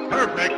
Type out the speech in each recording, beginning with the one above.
Perfect.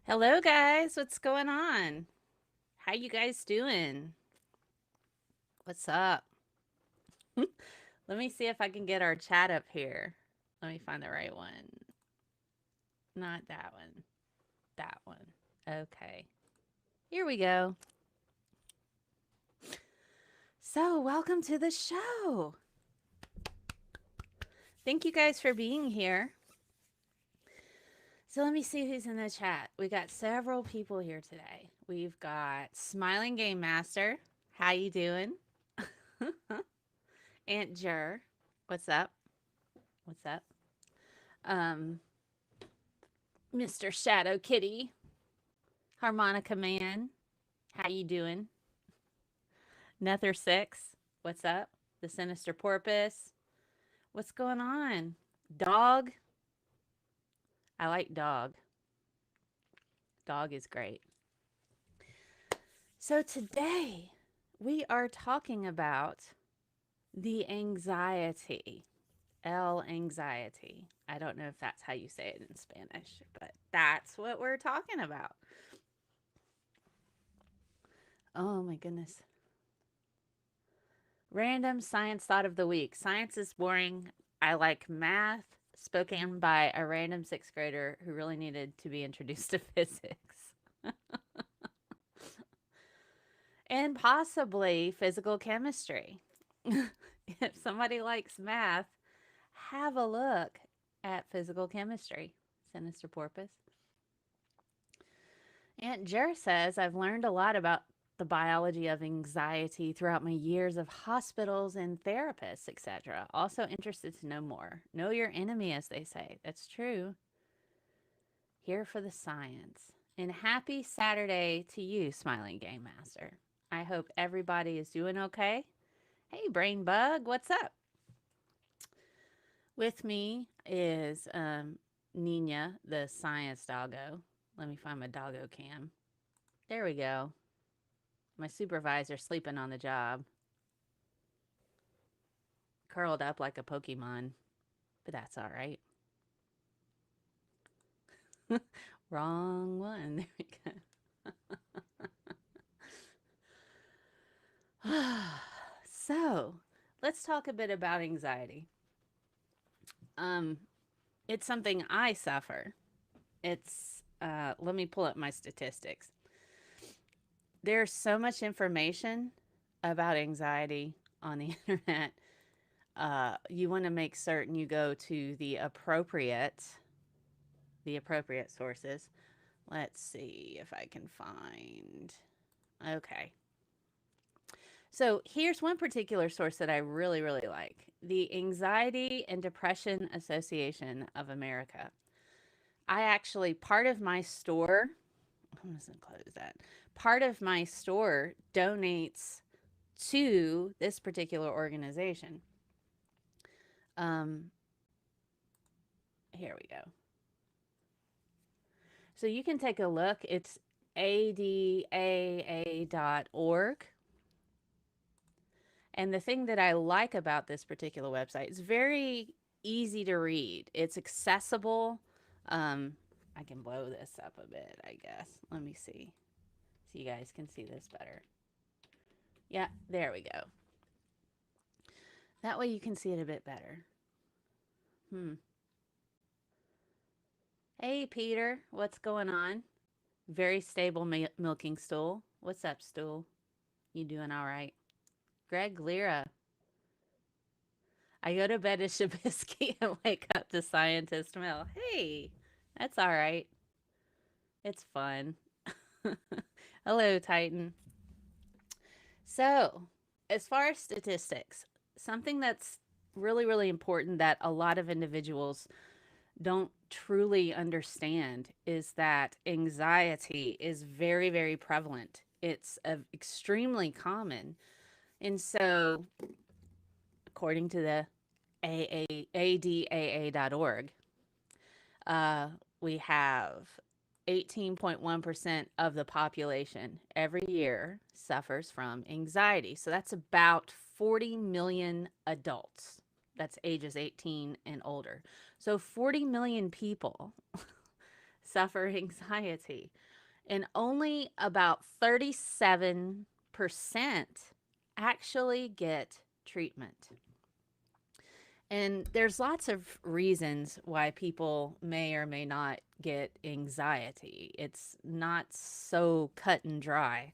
Hello guys, what's going on? How you guys doing? What's up? Let me see if I can get our chat up here. Let me find the right one. Not that one. That one. Okay. Here we go. So, welcome to the show. Thank you guys for being here. So let me see who's in the chat. We got several people here today. We've got Smiling Game Master. How you doing? Aunt Jer. What's up? What's up? Mr. Shadow Kitty. Harmonica Man. How you doing? Nether 6. What's up? The Sinister Porpoise. What's going on? Dog. I like Dog. Dog is great. So today we are talking about the anxiety. Anxiety. I don't know if that's how you say it in Spanish, but that's what we're talking about. Oh my goodness. Random science thought of the week. Science is boring. I like math. Spoken by a random 6th grader who really needed to be introduced to physics. and possibly physical chemistry. If somebody likes math, have a look at physical chemistry. Sinister Porpoise. Aunt Jer says, I've learned a lot about the biology of anxiety throughout my years of hospitals and therapists, etc. Also interested to know more. Know your enemy, as they say. That's true. Here for the science. And happy Saturday to you, Smiling Game Master. I hope everybody is doing okay. Hey, Brain Bug, what's up? With me is Nina, the science doggo. Let me find my doggo cam. There we go. My supervisor sleeping on the job. Curled up like a Pokemon. But that's all right. Wrong one. There we go. So, let's talk a bit about anxiety. It's something I suffer. Let me pull up my statistics. There's so much information about anxiety on the internet. You want to make certain you go to the appropriate sources. Let's see if I can find. Okay. So here's one particular source that I really, really like: the Anxiety and Depression Association of America. I actually, part of my store, I'm just going to close that. Part of my store donates to this particular organization. Here we go. So you can take a look. It's adaa.org. And the thing that I like about this particular website, it's very easy to read. It's accessible. I can blow this up a bit, I guess. Let me see. So you guys can see this better. Yeah, there we go. That way you can see it a bit better. Hey, Peter, what's going on? Very stable milking stool. What's up, stool? You doing all right? Greg Lira. I go to bed at Shabisky and wake up to ScientistMel. Hey, that's all right. It's fun. Hello, Titan. So, as far as statistics, something that's really, really important that a lot of individuals don't truly understand is that anxiety is very, very prevalent. It's extremely common. And so, according to the adaa.org, we have 18.1% of the population every year suffers from anxiety. So that's about 40 million adults. That's ages 18 and older. So 40 million people suffer anxiety, and only about 37% actually get treatment. And there's lots of reasons why people may or may not get anxiety. It's not so cut and dry.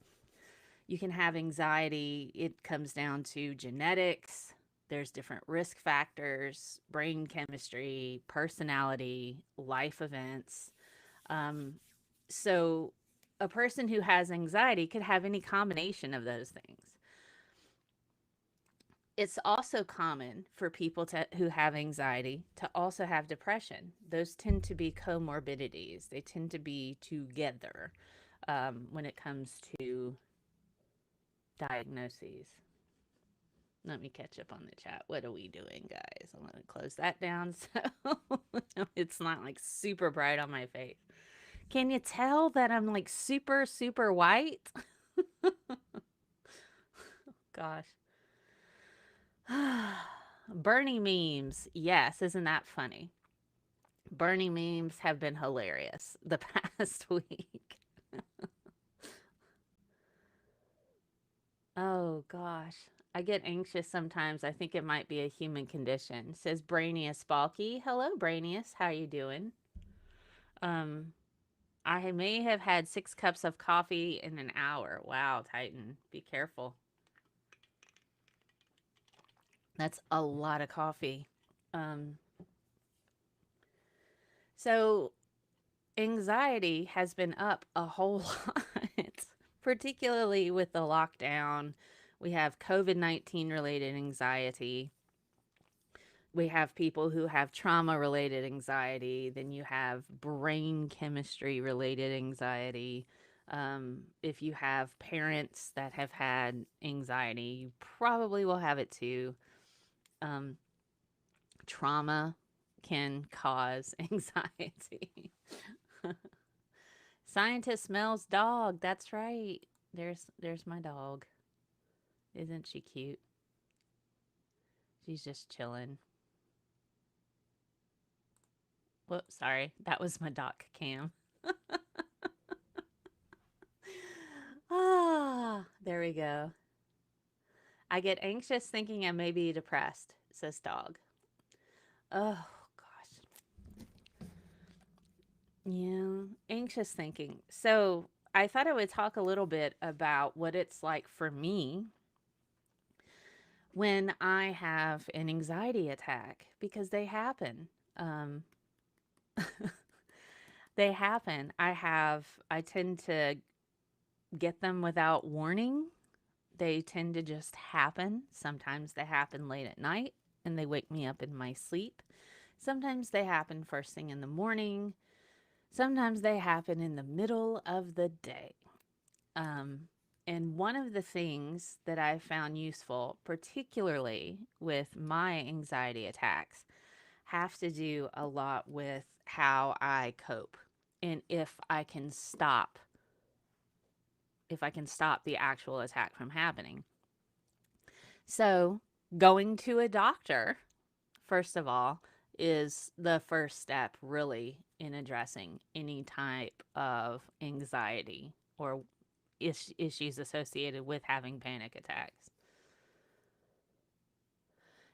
You can have anxiety, it comes down to genetics, there's different risk factors, brain chemistry, personality, life events. So a person who has anxiety could have any combination of those things. It's also common for people who have anxiety to also have depression. Those tend to be comorbidities. They tend to be together when it comes to diagnoses. Let me catch up on the chat. What are we doing, guys? I'm going to close that down so it's not like super bright on my face. Can you tell that I'm like super, super white? Gosh. Bernie memes. Yes, isn't that funny? Bernie memes have been hilarious the past week. Oh gosh. I get anxious sometimes. I think it might be a human condition. Says Brainius Balky. Hello, Brainius. How you doing? I may have had 6 cups of coffee in an hour. Wow, Titan, be careful. That's a lot of coffee. Um, so anxiety has been up a whole lot, particularly with the lockdown. We have COVID-19 related anxiety. We have people who have trauma related anxiety. Then you have brain chemistry related anxiety. If you have parents that have had anxiety, you probably will have it too. Um, Trauma can cause anxiety. Scientist smells dog. That's right. There's my dog. Isn't she cute? She's just chilling. Whoops, sorry. That was my doc cam. Ah, there we go. I get anxious thinking I may be depressed, says dog. Oh, gosh. Yeah, anxious thinking. So I thought I would talk a little bit about what it's like for me when I have an anxiety attack because they happen. Um, they happen. I tend to get them without warning. They tend to just happen. Sometimes they happen late at night and they wake me up in my sleep. Sometimes they happen first thing in the morning. Sometimes they happen in the middle of the day. Um, and one of the things that I found useful, particularly with my anxiety attacks, have to do a lot with how I cope and if I can stop the actual attack from happening. So, going to a doctor, first of all, is the first step really in addressing any type of anxiety or issues associated with having panic attacks.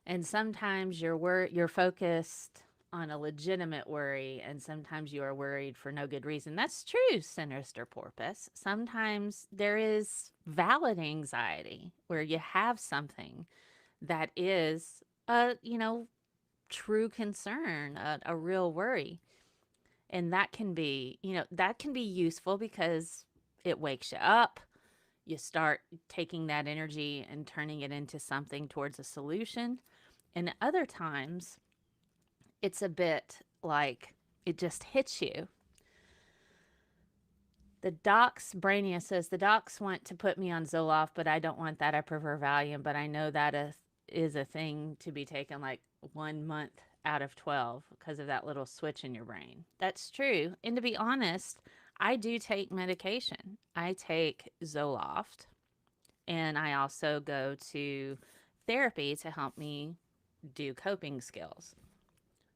And sometimes you're focused on a legitimate worry, and sometimes you are worried for no good reason. That's true, Sinister Porpoise. Sometimes there is valid anxiety where you have something that is a, true concern, a real worry. And that can be useful because it wakes you up. You start taking that energy and turning it into something towards a solution. And other times, it's a bit like it just hits you. The docs, Brainia says, the docs want to put me on Zoloft, but I don't want that. I prefer Valium, but I know that is a thing to be taken like 1 month out of 12 because of that little switch in your brain. That's true. And to be honest, I do take medication. I take Zoloft, and I also go to therapy to help me do coping skills.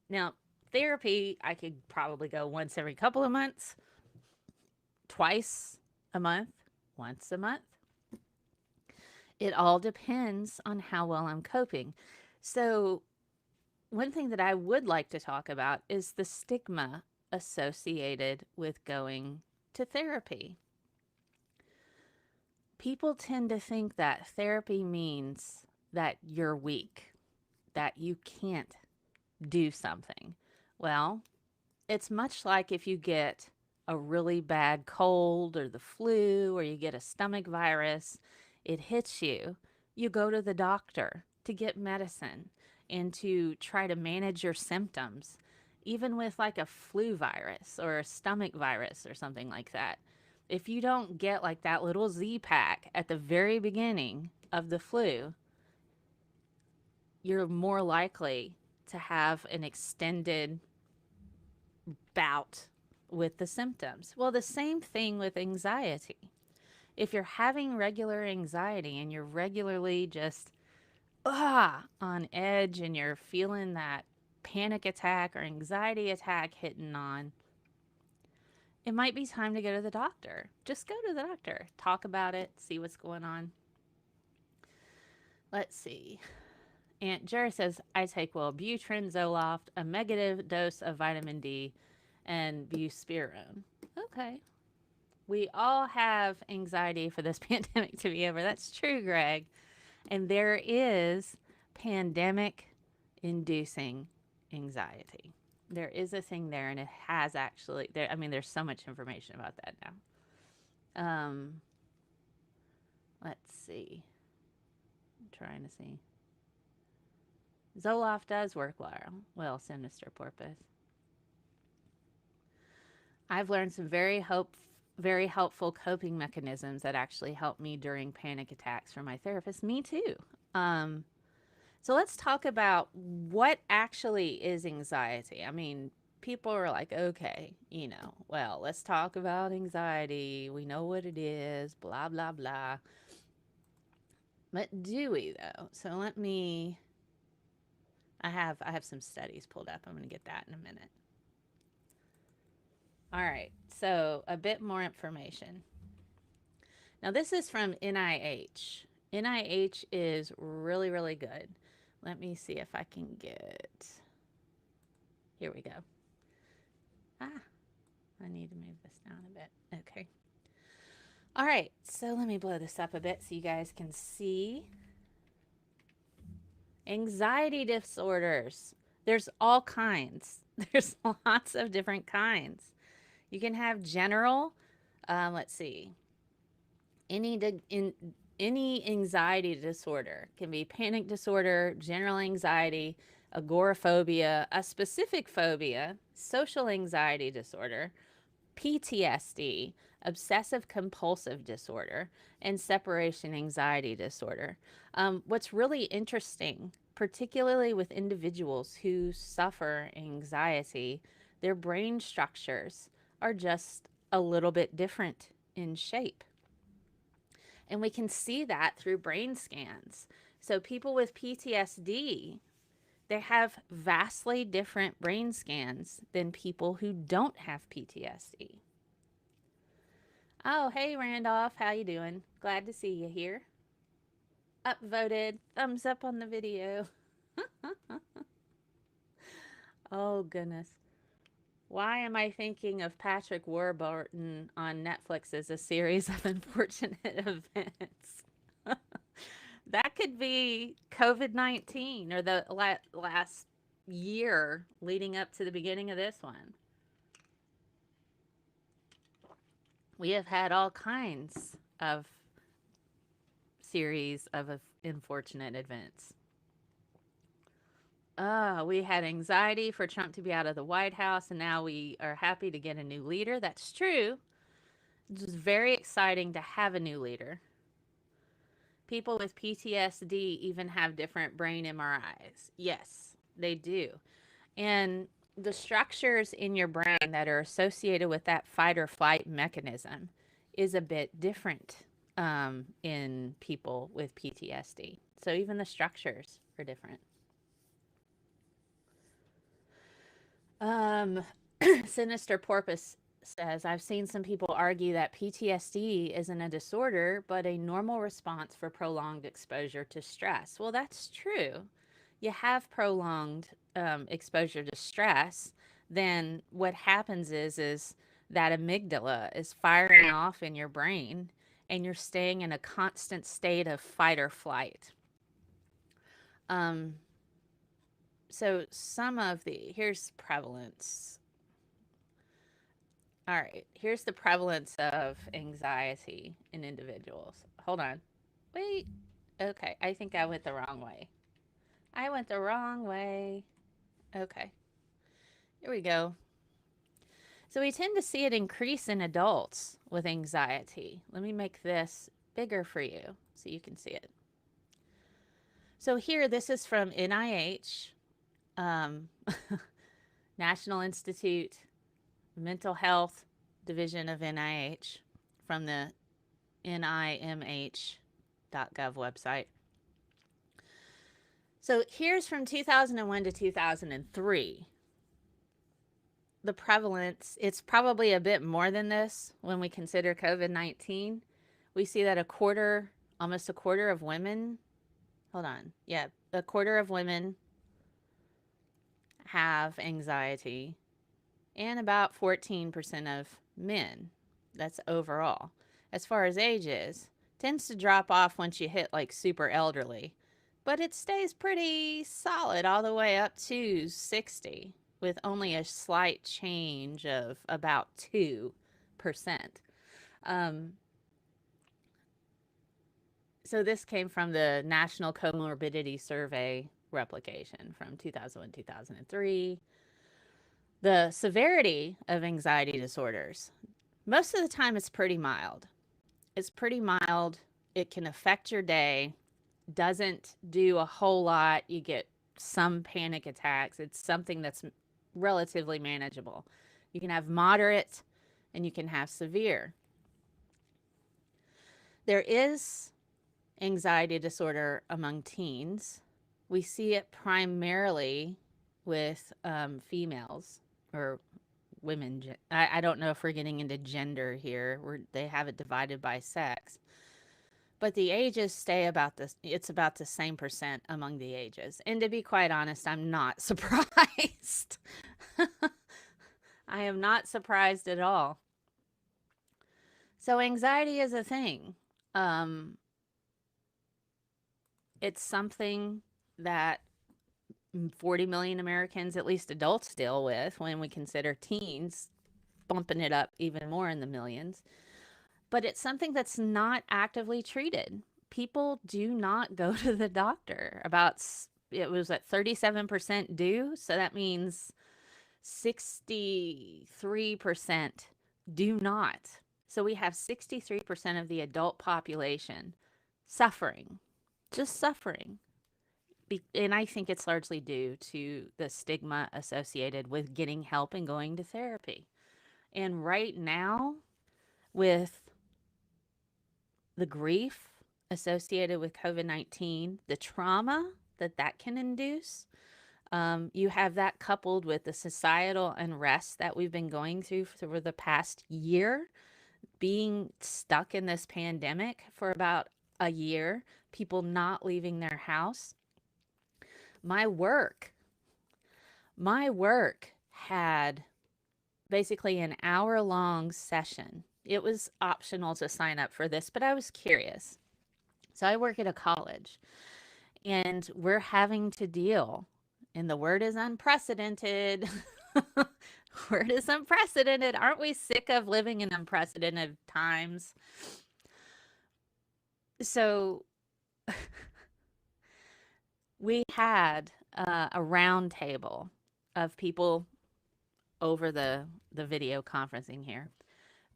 Now, therapy, I could probably go once every couple of months, twice a month, once a month. It all depends on how well I'm coping. So, one thing that I would like to talk about is the stigma associated with going to therapy. People tend to think that therapy means that you're weak, that you can't do something. Well, it's much like if you get a really bad cold or the flu or you get a stomach virus, it hits you. You go to the doctor to get medicine and to try to manage your symptoms, even with like a flu virus or a stomach virus or something like that. If you don't get like that little Z pack at the very beginning of the flu, you're more likely to have an extended bout with the symptoms. Well, the same thing with anxiety. If you're having regular anxiety and you're regularly just on edge and you're feeling that panic attack or anxiety attack hitting on, it might be time to go to the doctor. Just go to the doctor, talk about it, see what's going on. Let's see. Aunt Jer says, I take Wellbutrin, Zoloft, a negative dose of vitamin D, and buspirone. Okay. We all have anxiety for this pandemic to be over. That's true, Greg. And there is pandemic inducing anxiety. There is a thing there, and it has actually there. I mean, there's so much information about that now. Let's see. I'm trying to see. Zoloft does work well, Sinister Porpoise. I've learned some very helpful coping mechanisms that actually help me during panic attacks from my therapist. Me too. Um, so let's talk about what actually is anxiety. I mean, people are like, okay, well, let's talk about anxiety. We know what it is, blah, blah, blah. But do we though? So I have some studies pulled up. I'm going to get that in a minute. All right. So a bit more information. Now this is from NIH. NIH is really, really good. Let me see if I can get, here we go. I need to move this down a bit. Okay. All right. So let me blow this up a bit so you guys can see. Anxiety disorders. There's all kinds. There's lots of different kinds. You can have general, let's see, any anxiety disorder can be panic disorder, general anxiety, agoraphobia, a specific phobia, social anxiety disorder, PTSD, obsessive compulsive disorder, and separation anxiety disorder. What's really interesting, particularly with individuals who suffer anxiety, their brain structures are just a little bit different in shape. And we can see that through brain scans. So people with PTSD, they have vastly different brain scans than people who don't have PTSD. Oh, hey Randolph, how you doing? Glad to see you here. Upvoted, thumbs up on the video. Oh goodness. Why am I thinking of Patrick Warburton on Netflix as a series of unfortunate events? That could be COVID-19 or the last year leading up to the beginning of this one. We have had all kinds of series of unfortunate events. We had anxiety for Trump to be out of the White House, and now we are happy to get a new leader. That's true. It's very exciting to have a new leader. People with PTSD even have different brain MRIs. Yes, they do. And the structures in your brain that are associated with that fight or flight mechanism is a bit different in people with PTSD. So even the structures are different. Sinister Porpoise says, I've seen some people argue that PTSD isn't a disorder, but a normal response for prolonged exposure to stress. Well, that's true. You have prolonged exposure to stress, then what happens is that amygdala is firing off in your brain, and you're staying in a constant state of fight or flight. So some of here's prevalence. All right, here's the prevalence of anxiety in individuals. Hold on. Wait. Okay, I think I went the wrong way. I went the wrong way. Okay. Here we go. So we tend to see it increase in adults with anxiety. Let me make this bigger for you so you can see it. So here, this is from NIH, National Institute Mental Health Division of NIH, from the NIMH.gov website. So here's from 2001 to 2003. The prevalence, it's probably a bit more than this when we consider COVID-19. We see that almost a quarter of women, a quarter of women have anxiety. and about 14% of men. That's overall. As far as ages, tends to drop off once you hit like super elderly, but it stays pretty solid all the way up to 60 with only a slight change of about 2%. Um, so this came from the National Comorbidity Survey replication from 2001, 2003. The severity of anxiety disorders. Most of the time, it's pretty mild. It's pretty mild. It can affect your day, doesn't do a whole lot. You get some panic attacks. It's something that's relatively manageable. You can have moderate and you can have severe. There is anxiety disorder among teens. We see it primarily with females or women. I don't know if we're getting into gender here. They have it divided by sex. But the ages stay about this. It's about the same percent among the ages. And to be quite honest, I'm not surprised. I am not surprised at all. So anxiety is a thing. Um, it's something that 40 million Americans, at least adults, deal with when we consider teens, bumping it up even more in the millions. But it's something that's not actively treated. People do not go to the doctor. It was at 37% do, so that means 63% do not. So we have 63% of the adult population suffering, just suffering. And I think it's largely due to the stigma associated with getting help and going to therapy. And right now, with the grief associated with COVID-19, the trauma that can induce, you have that coupled with the societal unrest that we've been going through for the past year, being stuck in this pandemic for about a year, people not leaving their house. My work had basically an hour-long session. It was optional to sign up for this, but I was curious. So I work at a college, and we're having to deal, and the word is unprecedented. Word is unprecedented. Aren't we sick of living in unprecedented times? So we had a round table of people over the video conferencing here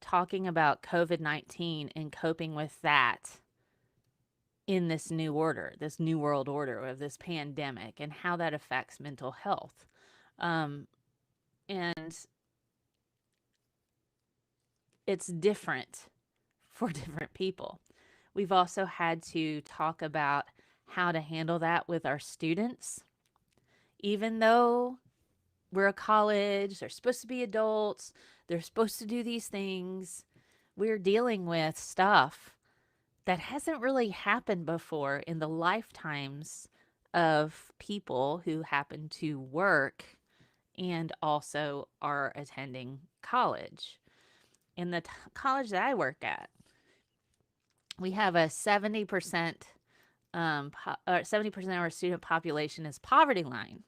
talking about COVID-19 and coping with that in this new order, this new world order of this pandemic, and how that affects mental health. And it's different for different people. We've also had to talk about how to handle that with our students. Even though we're a college, they're supposed to be adults, they're supposed to do these things, we're dealing with stuff that hasn't really happened before in the lifetimes of people who happen to work and also are attending college. In the college that I work at, we have a 70% 70% of our student population is poverty line.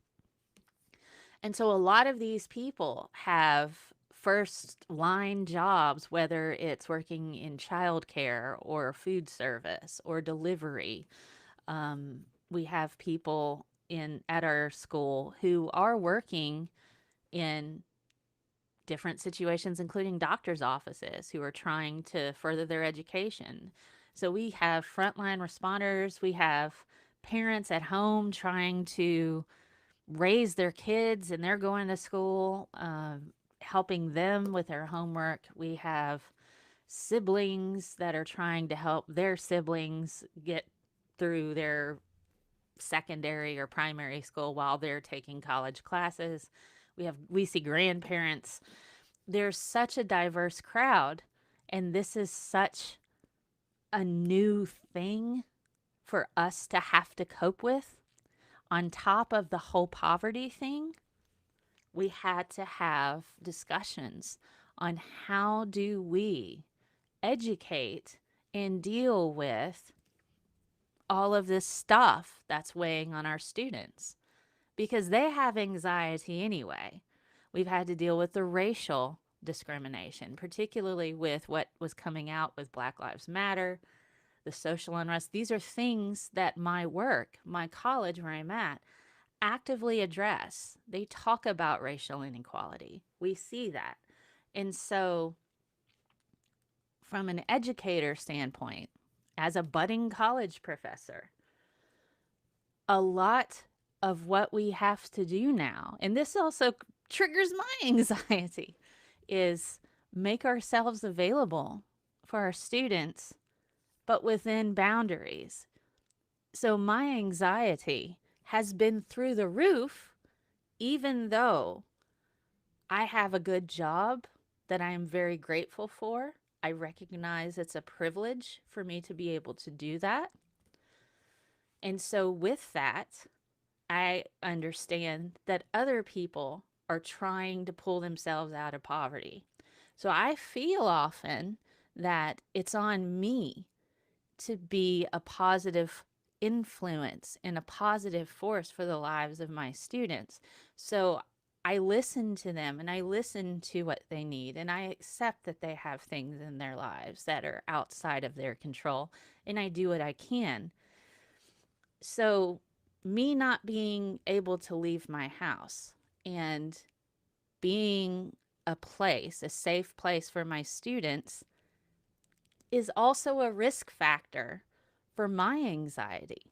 And so a lot of these people have first line jobs, whether it's working in childcare or food service or delivery. We have people at our school who are working in different situations, including doctors' offices, who are trying to further their education. So we have frontline responders, we have parents at home trying to raise their kids and they're going to school, helping them with their homework. We have siblings that are trying to help their siblings get through their secondary or primary school while they're taking college classes. We see grandparents. There's such a diverse crowd, and this is such a new thing for us to have to cope with on top of the whole poverty thing. we had to have discussions on how do we educate and deal with all of this stuff that's weighing on our students because they have anxiety anyway. We've had to deal with the racial discrimination, particularly with what was coming out with Black Lives Matter, the social unrest. These are things that my work, my college where I'm at, actively address. They talk about racial inequality. We see that. And so, from an educator standpoint, as a budding college professor, a lot of what we have to do now, and this also triggers my anxiety, is make ourselves available for our students, but within boundaries. So my anxiety has been through the roof, even though I have a good job that I am very grateful for. I recognize it's a privilege for me to be able to do that. And so, with that, I understand that other people are trying to pull themselves out of poverty. So, I feel often that it's on me to be a positive influence and a positive force for the lives of my students. So I listen to them and I listen to what they need and I accept that they have things in their lives that are outside of their control and I do what I can. So me not being able to leave my house and being a safe place for my students is also a risk factor for my anxiety.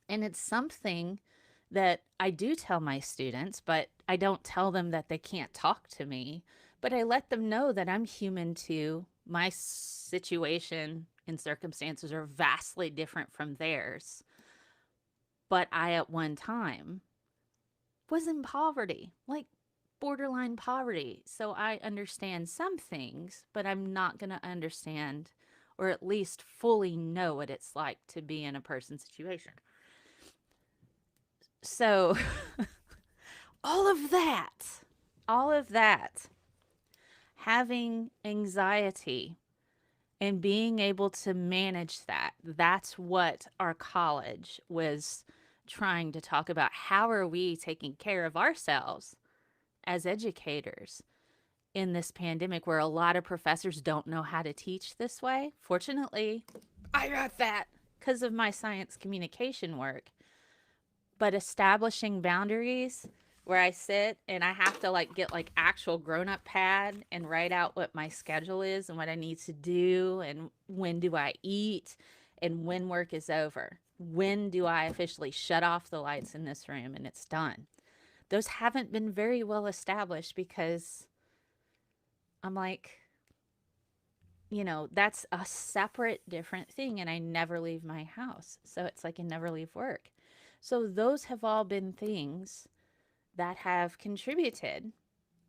And it's something that I do tell my students, but I don't tell them that they can't talk to me. But I let them know that I'm human too. My situation and circumstances are vastly different from theirs. But I, at one time, was in poverty, like borderline poverty. So I understand some things, but I'm not going to understand or at least fully know what it's like to be in a person's situation. So all of that, all of that, having anxiety and being able to manage that, that's what our college was trying to talk about. How are we taking care of ourselves as educators in this pandemic where a lot of professors don't know how to teach this way? Fortunately, I got that because of my science communication work. But establishing boundaries where I sit and I have to like get like actual grown-up pad and write out what my schedule is and what I need to do and when do I eat and when work is over. When do I officially shut off the lights in this room and it's done? Those haven't been very well established because I'm like, that's a separate, different thing. And I never leave my house. So it's like I never leave work. So those have all been things that have contributed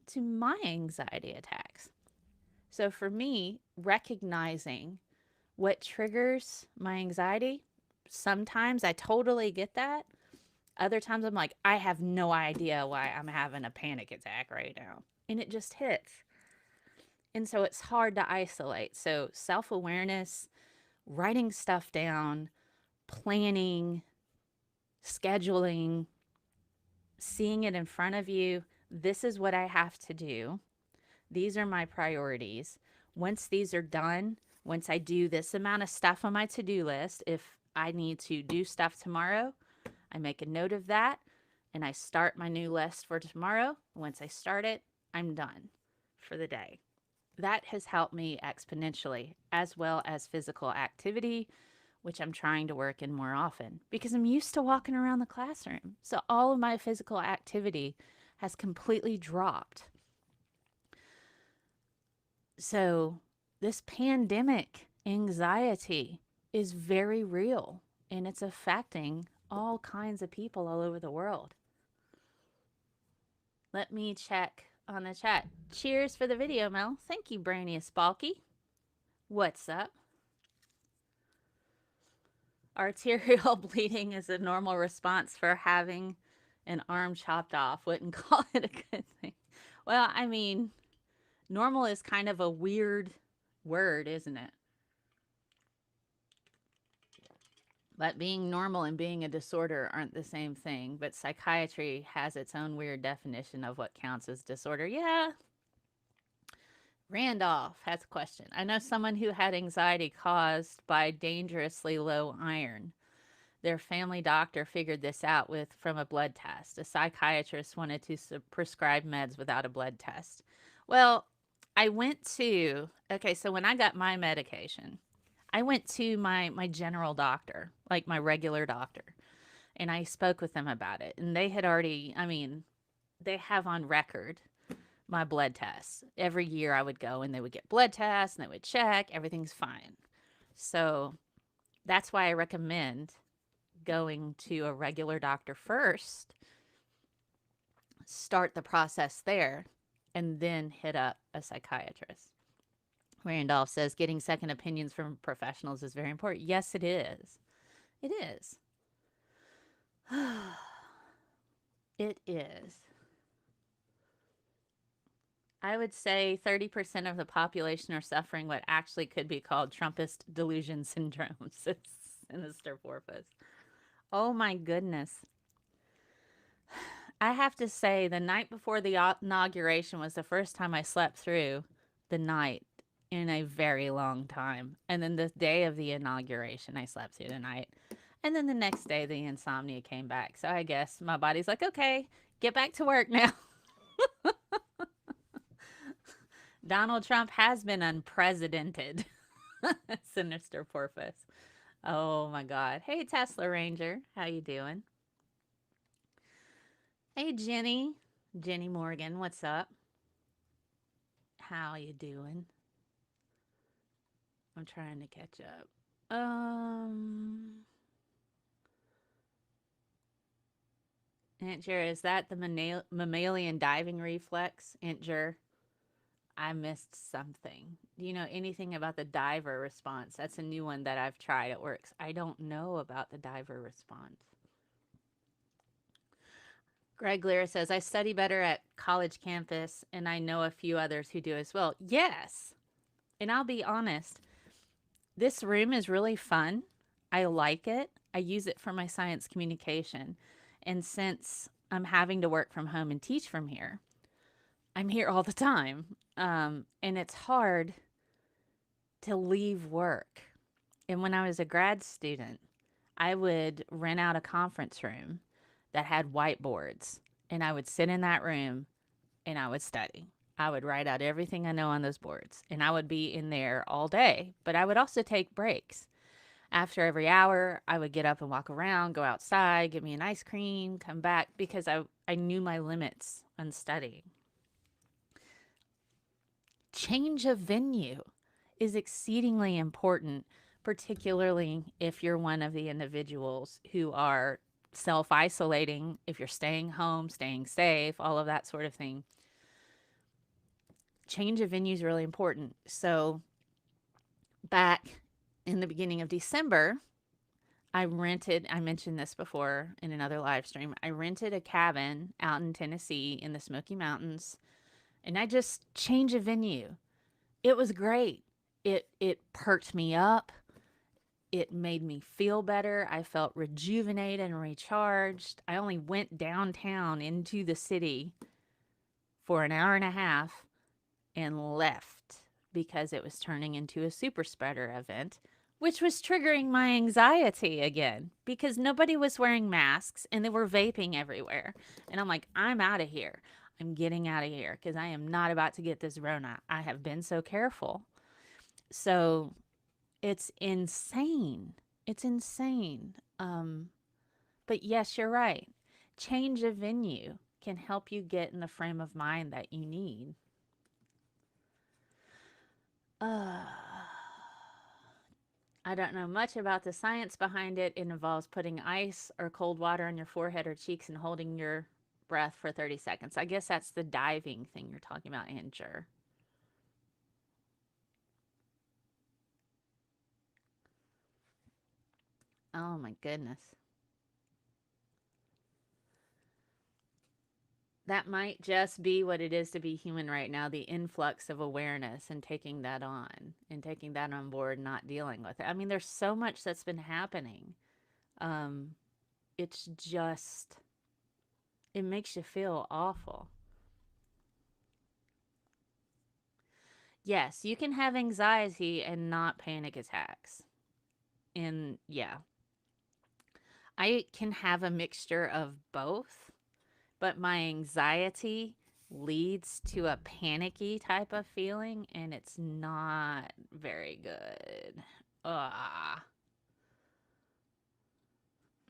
to my anxiety attacks. So for me, recognizing what triggers my anxiety, sometimes I totally get that. Other times I'm like, I have no idea why I'm having a panic attack right now. And it just hits. And so it's hard to isolate. So self awareness, writing stuff down, planning, scheduling, seeing it in front of you. This is what I have to do. These are my priorities. Once these are done, once I do this amount of stuff on my to do list, if I need to do stuff tomorrow, I make a note of that and I start my new list for tomorrow. Once I start it, I'm done for the day. That has helped me exponentially, as well as physical activity, which I'm trying to work in more often because I'm used to walking around the classroom. So all of my physical activity has completely dropped. So this pandemic anxiety is very real and it's affecting all kinds of people all over the world. Let me check on the chat. Cheers for the video, Mel. Thank you, Brainius Balky. What's up? Arterial bleeding is a normal response for having An arm chopped off. Wouldn't call it a good thing. Well, I mean, normal is kind of a weird word, isn't it? But being normal and being a disorder aren't the same thing. But psychiatry has its own weird definition of what counts as disorder. Yeah. Randolph has a question. I know someone who had anxiety caused by dangerously low iron. Their family doctor figured this out from a blood test. A psychiatrist wanted to prescribe meds without a blood test. Well, so when I got my medication, I went to my general doctor, like my regular doctor, and I spoke with them about it. And they had already, I mean, they have on record my blood tests. Every year I would go and they would get blood tests and they would check, everything's fine. So that's why I recommend going to a regular doctor first, start the process there, and then hit up a psychiatrist. Randolph says getting second opinions from professionals is very important. Yes, it is. It is. It is. I would say 30% of the population are suffering what actually could be called Trumpist delusion syndrome, says Sinister Porpoise. Oh my goodness. I have to say, the night before the inauguration was the first time I slept through the night in a very long time. And then the day of the inauguration, I slept through the night. And then the next day, the insomnia came back. So I guess my body's like, okay, get back to work now. Donald Trump has been unprecedented. Sinister Porpoise. Oh my God. Hey, Tesla Ranger. How you doing? Hey, Jenny. Jenny Morgan. What's up? How you doing? I'm trying to catch up. Aunt Jer, is that the mammalian diving reflex? Aunt Jer, I missed something. Do you know anything about the diver response? That's a new one that I've tried. It works. I don't know about the diver response. Greg Lear says, I study better at college campus, and I know a few others who do as well. Yes. And I'll be honest, this room is really fun. I like it. I use it for my science communication. And since I'm having to work from home and teach from here, I'm here all the time. And it's hard to leave work. And when I was a grad student, I would rent out a conference room that had whiteboards. And I would sit in that room and I would study. I would write out everything I know on those boards. And I would be in there all day. But I would also take breaks. After every hour, I would get up and walk around, go outside, get me an ice cream, come back, because I knew my limits on studying. Change of venue is exceedingly important, particularly if you're one of the individuals who are self-isolating, if you're staying home, staying safe, all of that sort of thing. Change of venue is really important. So back in the beginning of December, I mentioned this before in another live stream, I rented a cabin out in Tennessee in the Smoky Mountains, and I just changed a venue. It was great. It perked me up. It made me feel better. I felt rejuvenated and recharged. I only went downtown into the city for an hour and a half and left because it was turning into a super spreader event, which was triggering my anxiety again because nobody was wearing masks and they were vaping everywhere. And I'm like, I'm out of here. I'm getting out of here because I am not about to get this Rona. I have been so careful. So it's insane. It's insane. But yes, you're right. Change of venue can help you get in the frame of mind that you need. I don't know much about the science behind it. It involves putting ice or cold water on your forehead or cheeks and holding your breath for 30 seconds. I guess that's the diving thing you're talking about, Andrew. Oh my goodness. that might just be what it is to be human right now, the influx of awareness and taking that on and taking that on board, not dealing with it. I mean, there's so much that's been happening. Um, it's just, it makes you feel awful. Yes, you can have anxiety and not panic attacks. And yeah, I can have a mixture of both, but my anxiety leads to a panicky type of feeling, and it's not very good. Ah,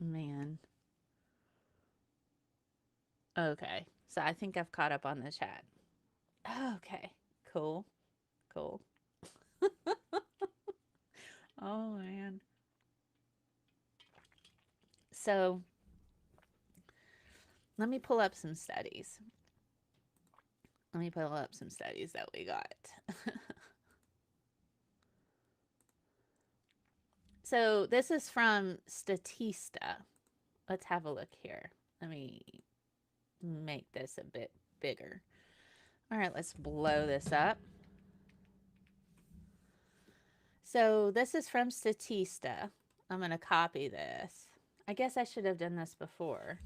man. Okay, so I think I've caught up on the chat. Okay, cool, cool. Oh, man. So let me pull up some studies. Let me pull up some studies that we got. So this is from Statista. Let's have a look here. Let me make this a bit bigger. All right, let's blow this up. So this is from Statista. I'm going to copy this. I guess I should have done this before.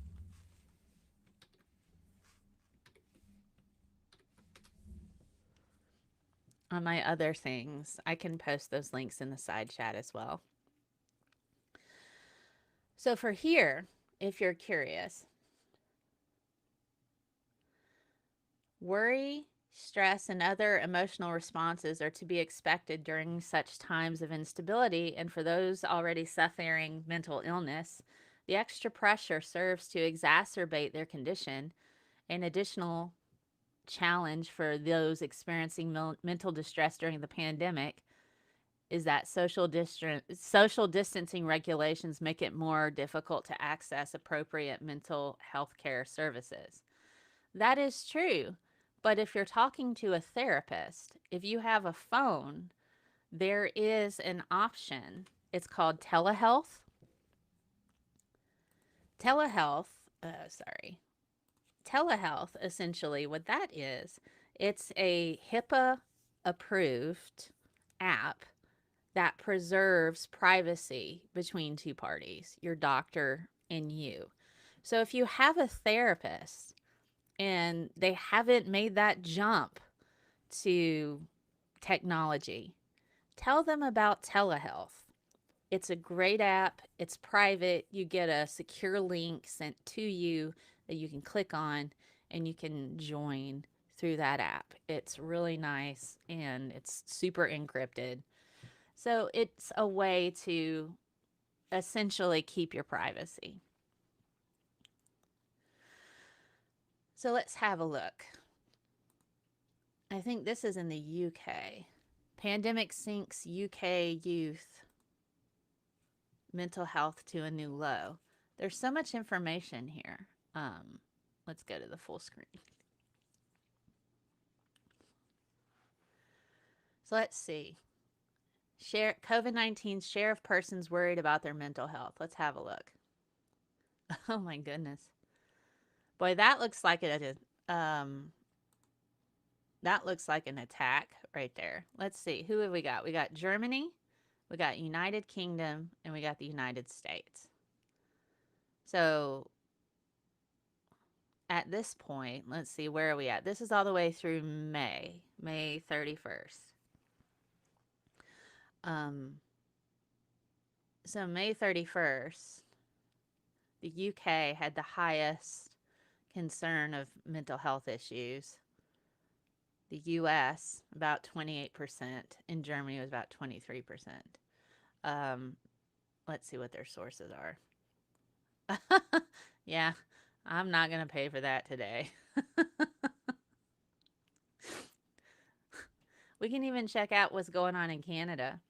On my other things, I can post those links in the side chat as well. So for here, if you're curious, worry, stress, and other emotional responses are to be expected during such times of instability, and for those already suffering mental illness, the extra pressure serves to exacerbate their condition. An additional challenge for those experiencing mental distress during the pandemic is that social distancing regulations make it more difficult to access appropriate mental health care services. That is true. But if you're talking to a therapist, if you have a phone, there is an option. It's called telehealth. Telehealth, sorry. Telehealth, essentially, what that is, it's a HIPAA approved app that preserves privacy between two parties, your doctor and you. So if you have a therapist and they haven't made that jump to technology, tell them about telehealth. It's a great app. It's private. You get a secure link sent to you that you can click on and you can join through that app. It's really nice and it's super encrypted. So it's a way to essentially keep your privacy. So let's have a look. I think this is in the UK. Pandemic sinks UK youth mental health to a new low. There's so much information here. Let's go to the full screen. So let's see. COVID-19's share of persons worried about their mental health. Let's have a look. Oh my goodness. Boy, that looks like that looks like an attack right there. Let's see. Who have we got? We got Germany, we got United Kingdom, and we got the United States. So at this point, let's see, where are we at? This is all the way through May 31st. So May 31st, the UK had the highest concern of mental health issues. The US, about 28%, and Germany was about 23%. Let's see what their sources are. Yeah, I'm not going to pay for that today. We can even check out what's going on in Canada.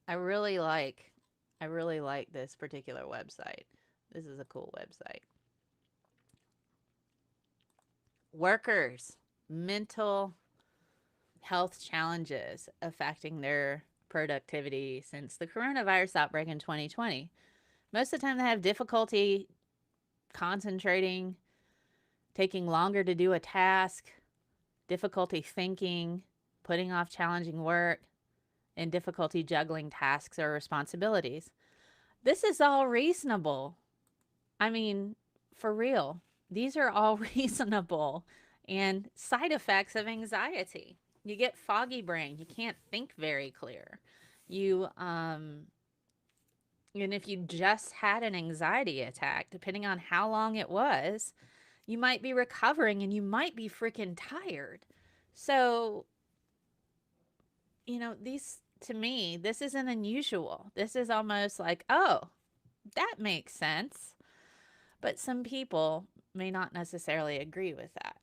I really like this particular website. This is a cool website. Workers, mental health challenges affecting their productivity since the coronavirus outbreak in 2020. Most of the time they have difficulty concentrating, taking longer to do a task, difficulty thinking, putting off challenging work, and difficulty juggling tasks or responsibilities. This is all reasonable. I mean, for real, these are all reasonable and side effects of anxiety. You get foggy brain. You can't think very clear. You, and if you just had an anxiety attack, depending on how long it was, you might be recovering and you might be freaking tired. So, these, to me, this isn't unusual. This is almost like, oh, that makes sense. But some people may not necessarily agree with that.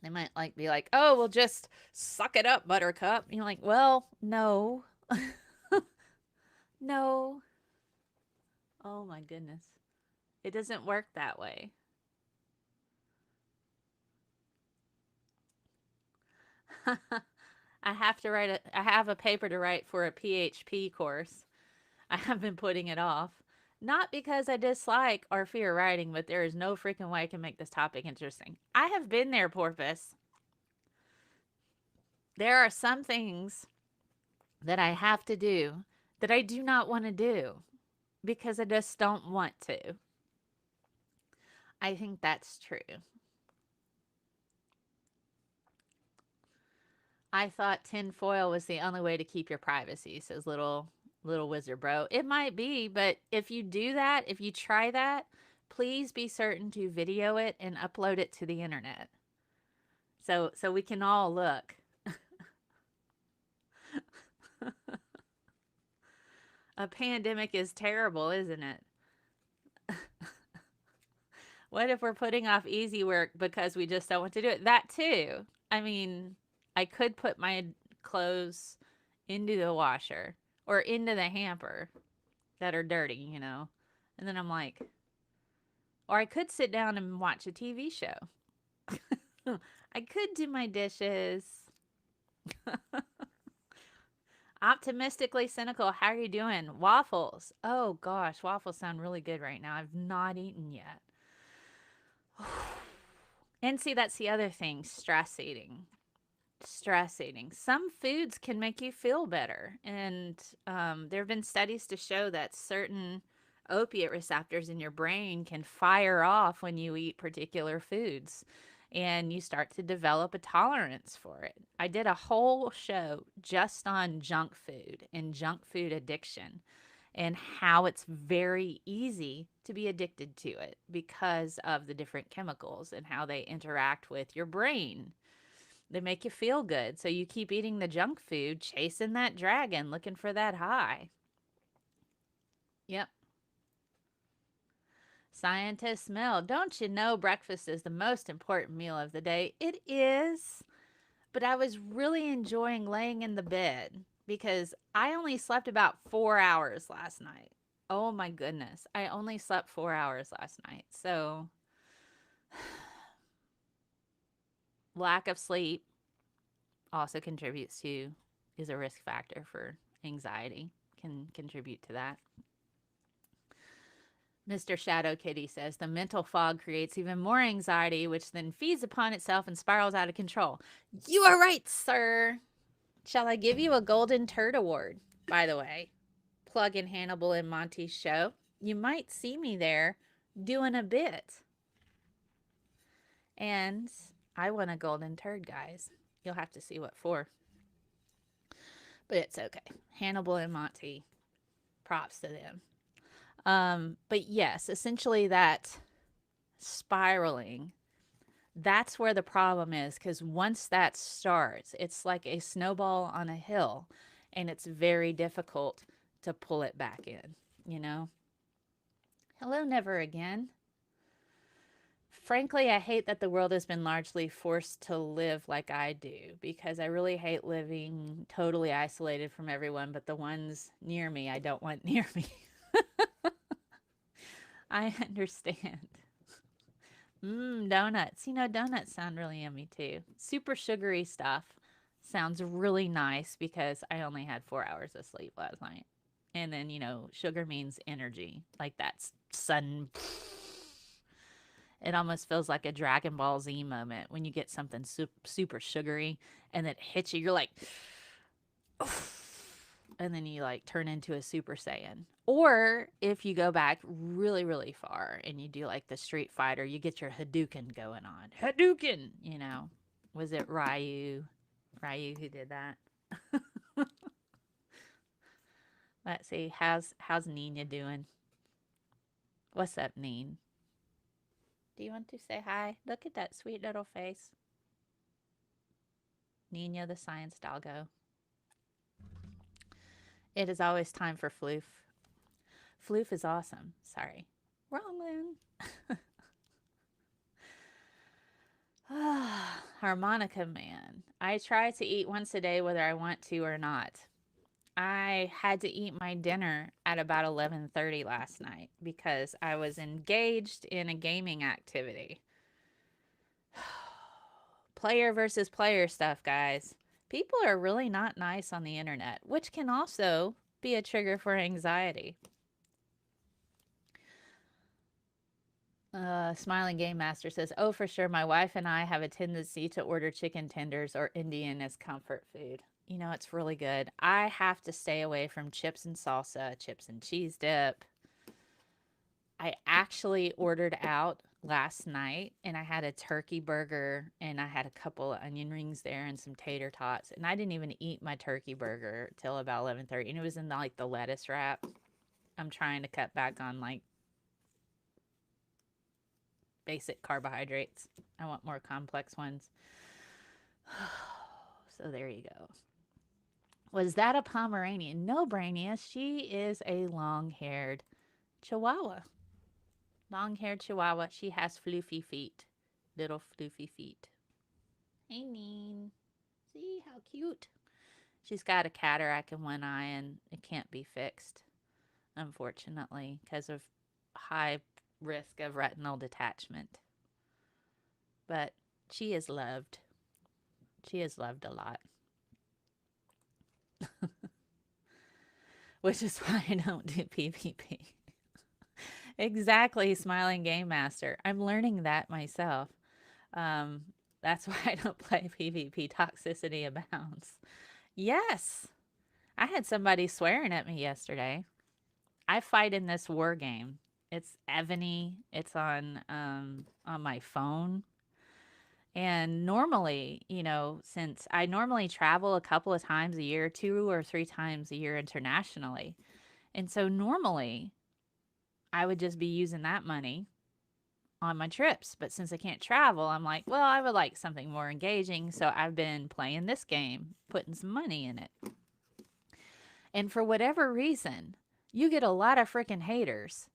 They might be like, oh, well, just suck it up, buttercup. You're like, well, no. No. Oh my goodness. It doesn't work that way. I have a paper to write for a PHP course. I have been putting it off. Not because I dislike or fear writing, but there is no freaking way I can make this topic interesting. I have been there, Porpoise. There are some things that I have to do that I do not want to do because I just don't want to. I think that's true. I thought tinfoil was the only way to keep your privacy, says little wizard bro. It might be, but if you do that, if you try that, please be certain to video it and upload it to the internet. So we can all look. A pandemic is terrible, isn't it? What if we're putting off easy work because we just don't want to do it? That too. I mean, I could put my clothes into the washer or into the hamper that are dirty, And then I'm like, or I could sit down and watch a TV show. I could do my dishes. Optimistically cynical. How are you doing? Waffles. Oh gosh, waffles sound really good right now. I've not eaten yet. And see, that's the other thing, stress eating. Stress eating. Some foods can make you feel better. And there have been studies to show that certain opiate receptors in your brain can fire off when you eat particular foods. And you start to develop a tolerance for it. I did a whole show just on junk food and junk food addiction and how it's very easy to be addicted to it because of the different chemicals and how they interact with your brain. They make you feel good. So you keep eating the junk food, chasing that dragon, looking for that high. Yep. ScientistMel, don't you know breakfast is the most important meal of the day? It is. But I was really enjoying laying in the bed because I only slept about 4 hours last night. Oh my goodness. I only slept 4 hours last night. So lack of sleep also is a risk factor for anxiety, can contribute to that. Mr. Shadow Kitty says the mental fog creates even more anxiety, which then feeds upon itself and spirals out of control. You are right, sir. Shall I give you a Golden Turd Award, by the way? Plug in Hannibal and Monty's show. You might see me there doing a bit. And I won a Golden Turd, guys. You'll have to see what for. But it's okay. Hannibal and Monty, props to them. But yes, essentially that spiraling, that's where the problem is, because once that starts, it's like a snowball on a hill, and it's very difficult to pull it back in, Hello, Never Again. Frankly, I hate that the world has been largely forced to live like I do, because I really hate living totally isolated from everyone, but the ones near me, I don't want near me. I understand. Donuts. Donuts sound really yummy too. Super sugary stuff sounds really nice because I only had 4 hours of sleep last night. And then, sugar means energy. Like that's sudden. It almost feels like a Dragon Ball Z moment when you get something super sugary and it hits you. You're like, and then you like turn into a Super Saiyan. Or if you go back really, really far and you do like the Street Fighter, you get your Hadouken going on. Hadouken, you know. Was it Ryu? Ryu who did that? Let's see. How's Nina doing? What's up, Neen? Do you want to say hi? Look at that sweet little face. Nina the science doggo. It is always time for Floof. Floof is awesome. Sorry. Wrong one. Harmonica man. I try to eat once a day whether I want to or not. I had to eat my dinner at about 11:30 last night because I was engaged in a gaming activity. Player versus player stuff, guys. People are really not nice on the internet, which can also be a trigger for anxiety. Smiling Game Master says, oh, for sure, my wife and I have a tendency to order chicken tenders or Indian as comfort food. You know, it's really good. I have to stay away from chips and salsa, chips and cheese dip. I actually ordered out last night and I had a turkey burger and I had a couple of onion rings there and some tater tots. And I didn't even eat my turkey burger till about 11:30. And it was in like the lettuce wrap. I'm trying to cut back on like basic carbohydrates. I want more complex ones. So there you go. Was that a Pomeranian? No, Brainia. She is a long-haired Chihuahua. Long-haired Chihuahua. She has floofy feet. Little floofy feet. Hey, Neen. See how cute? She's got a cataract in one eye and it can't be fixed, unfortunately, because of high risk of retinal detachment. But she is loved. She is loved a lot. Which is why I don't do PvP. Exactly, Smiling Game Master. I'm learning that myself. That's why I don't play PvP. Toxicity abounds. Yes, I had somebody swearing at me yesterday. I fight in this war game. It's Evany. It's on my phone. And normally, you know, since I normally travel a couple of times a year, 2 or 3 times a year internationally. And so normally I would just be using that money on my trips. But since I can't travel, I'm like, well, I would like something more engaging. So I've been playing this game, putting some money in it. And for whatever reason, you get a lot of freaking haters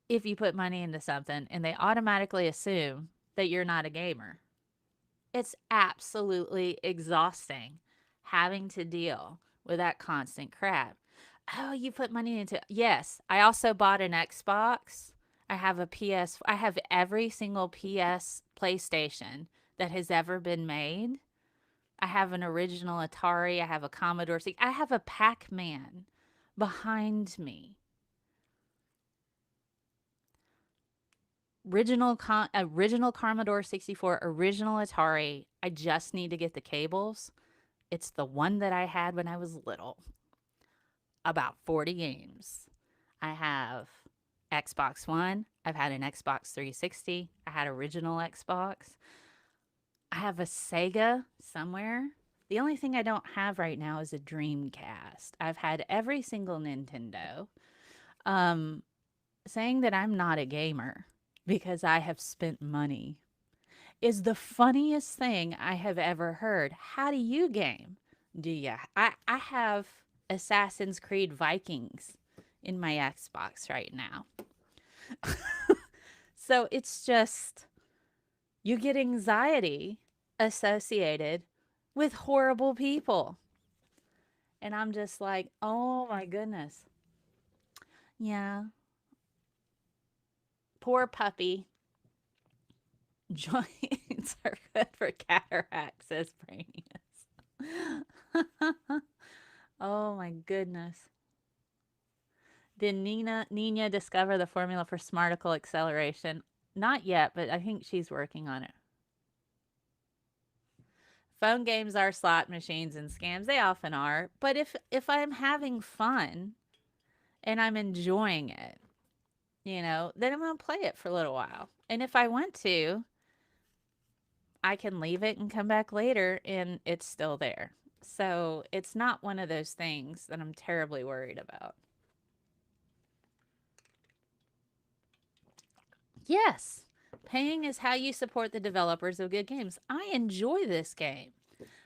if you put money into something and they automatically assume that you're not a gamer. It's absolutely exhausting having to deal with that constant crap. Oh, you put money into. Yes, I also bought an Xbox. I have a PS. I have every single PS PlayStation that has ever been made. I have an original Atari. I have a Commodore 6. I have a Pac-Man behind me. Original Commodore 64, original Atari. I just need to get the cables. It's the one that I had when I was little. About 40 games. I have Xbox One. I've had an Xbox 360. I had original Xbox. I have a Sega somewhere. The only thing I don't have right now is a Dreamcast. I've had every single Nintendo. Saying that I'm not a gamer because I have spent money is the funniest thing I have ever heard. How do you game? Do you? I have Assassin's Creed Vikings in my Xbox right now. So it's just, you get anxiety associated with horrible people. And I'm just like, oh my goodness. Yeah. Poor puppy. Joints are good for cataracts, says Brainius. Oh my goodness. Did Nina discover the formula for smarticle acceleration? Not yet, but I think she's working on it. Phone games are slot machines and scams. They often are. But if I'm having fun and I'm enjoying it, then I'm going to play it for a little while. And if I want to, I can leave it and come back later and it's still there. So it's not one of those things that I'm terribly worried about. Yes, paying is how you support the developers of good games. I enjoy this game.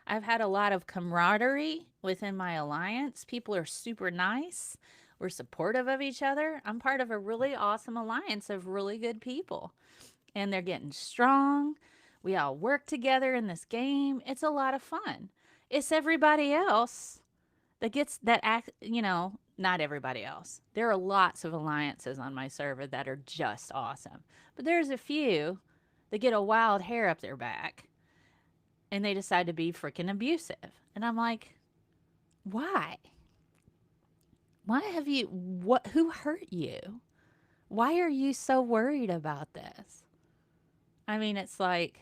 I've had a lot of camaraderie within my alliance. People are super nice. We're supportive of each other. I'm part of a really awesome alliance of really good people, and they're getting strong. We all work together in this game. It's a lot of fun. It's everybody else that gets that not everybody else. There are lots of alliances on my server that are just awesome. But there's a few that get a wild hair up their back and they decide to be freaking abusive. And I'm like, why? Why have you who hurt you? Why are you so worried about this? I mean, it's like,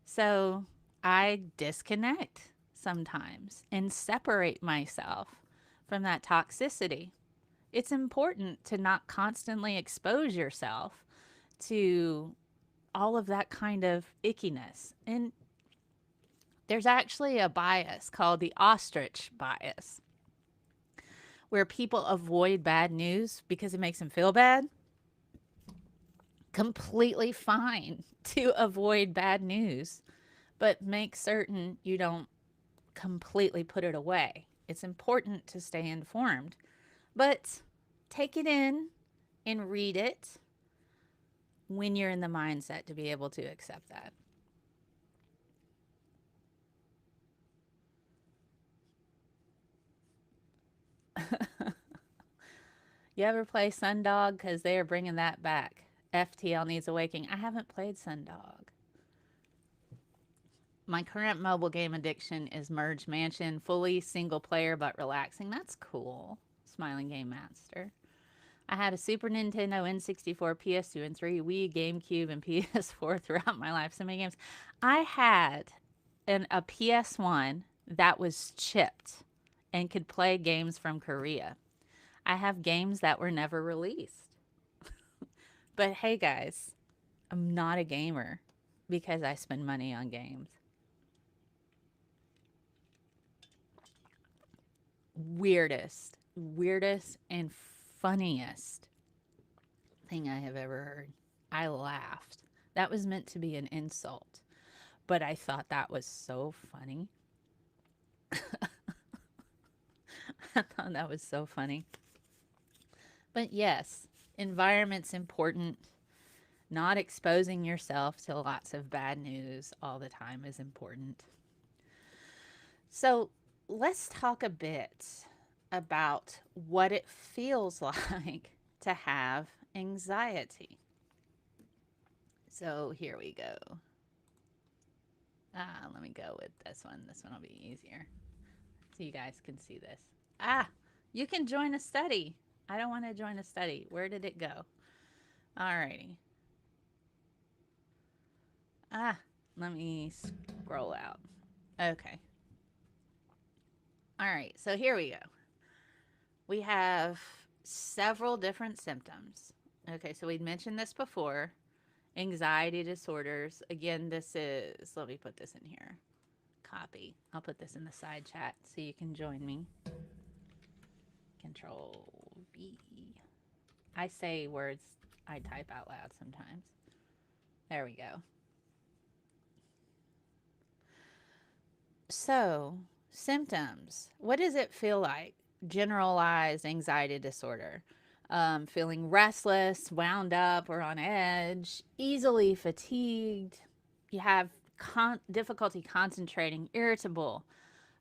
so I disconnect sometimes and separate myself from that toxicity. It's important to not constantly expose yourself to all of that kind of ickiness. And there's actually a bias called the ostrich bias, where people avoid bad news because it makes them feel bad. Completely fine to avoid bad news, but make certain you don't completely put it away. It's important to stay informed, but take it in and read it when you're in the mindset to be able to accept that. You ever play Sundog? Because they are bringing that back. FTL needs awakening. I haven't played Sundog. My current mobile game addiction is Merge Mansion, fully single player but relaxing. That's cool. Smiling Game Master. I had a Super Nintendo, N64, PS2 and 3, Wii, GameCube, and PS4 throughout my life. So many games. I had a PS1 that was chipped and could play games from Korea. I have games that were never released. But hey, guys, I'm not a gamer because I spend money on games. Weirdest and funniest thing I have ever heard. I laughed. That was meant to be an insult, but I thought that was so funny. I thought that was so funny. But yes, environment's important. Not exposing yourself to lots of bad news all the time is important. So let's talk a bit about what it feels like to have anxiety. So here we go. Let me go with this one. This one will be easier so you guys can see this. You can join a study. I don't want to join a study. Where did it go? Alrighty. Let me scroll out. Okay. All right, so here we go. We have several different symptoms. Okay, so we'd mentioned this before. Anxiety disorders. Again, this is, let me put this in here. Copy. I'll put this in the side chat so you can join me. Control B. I say words I type out loud sometimes. There we go. So, symptoms. What does it feel like? Generalized anxiety disorder. Feeling restless, wound up, or on edge, easily fatigued. You have difficulty concentrating, irritable,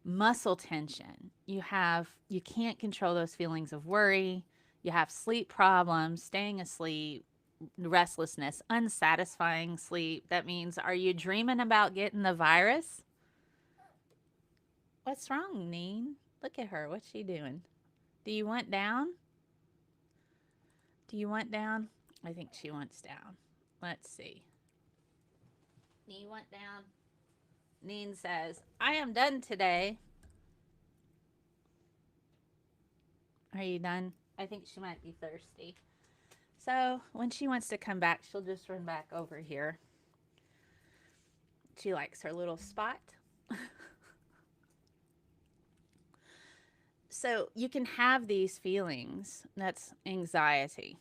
muscle tension. You can't control those feelings of worry. You have sleep problems, staying asleep, restlessness, unsatisfying sleep. That means, are you dreaming about getting the virus? What's wrong, Neen? Look at her. What's she doing? Do you want down? Do you want down? I think she wants down. Let's see. Neen went down. Neen says, I am done today. Are you done? I think she might be thirsty. So when she wants to come back, she'll just run back over here. She likes her little spot. So you can have these feelings. That's anxiety.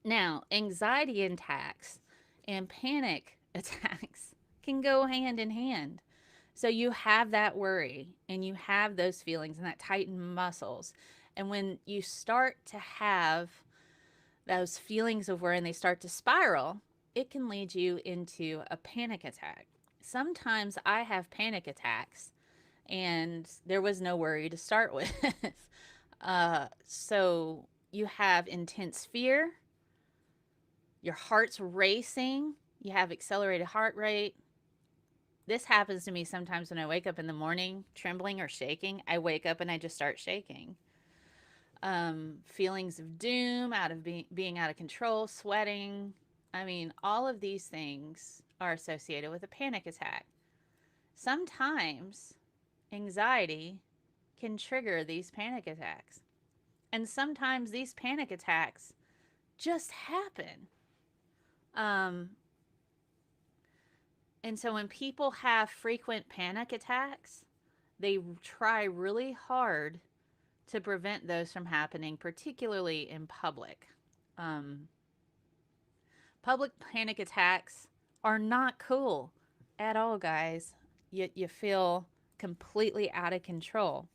Now, anxiety attacks and panic attacks can go hand in hand. So you have that worry and you have those feelings and that tightened muscles. And when you start to have those feelings of worry and they start to spiral, it can lead you into a panic attack. Sometimes I have panic attacks and there was no worry to start with. So you have intense fear, your heart's racing, you have accelerated heart rate. This happens to me sometimes when I wake up in the morning, trembling or shaking. I wake up and I just start shaking. Feelings of doom, out of being out of control, sweating. I mean, all of these things are associated with a panic attack. Sometimes anxiety can trigger these panic attacks. And sometimes these panic attacks just happen. Um, and so when people have frequent panic attacks, they try really hard to prevent those from happening, particularly in public. Um, Public panic attacks are not cool at all, guys. You feel completely out of control.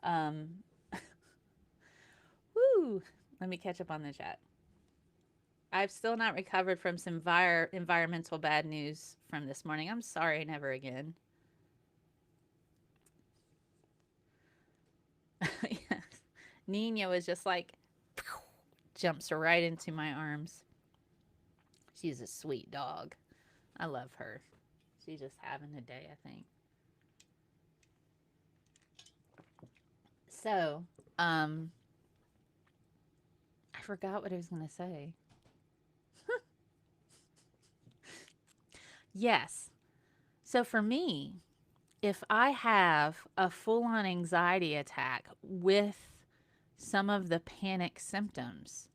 Um, woo! Let me catch up on the chat. I've still not recovered from some environmental bad news from this morning. I'm sorry, never again. Yes. Nina was just like, jumps right into my arms. She's a sweet dog. I love her. She's just having a day, I think. So, I forgot what I was going to say. Yes. So for me, if I have a full on anxiety attack with some of the panic symptoms,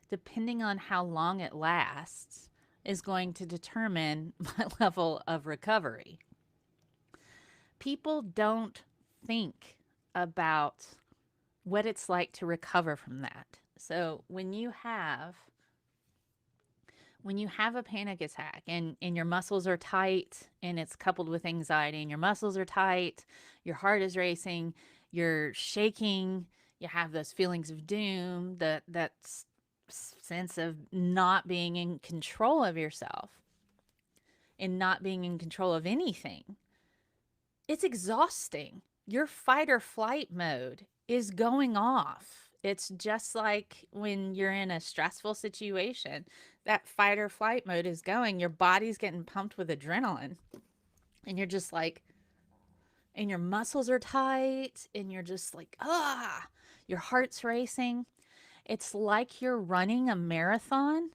depending on how long it lasts, is going to determine my level of recovery. People don't think about what it's like to recover from that. So when you have a panic attack and your muscles are tight and it's coupled with anxiety and your muscles are tight, your heart is racing, you're shaking, you have those feelings of doom, that sense of not being in control of yourself and not being in control of anything. It's exhausting. Your fight or flight mode is going off. It's just like when you're in a stressful situation, that fight or flight mode is going. Your body's getting pumped with adrenaline. And you're just like, and your muscles are tight, and you're just like, your heart's racing. It's like you're running a marathon,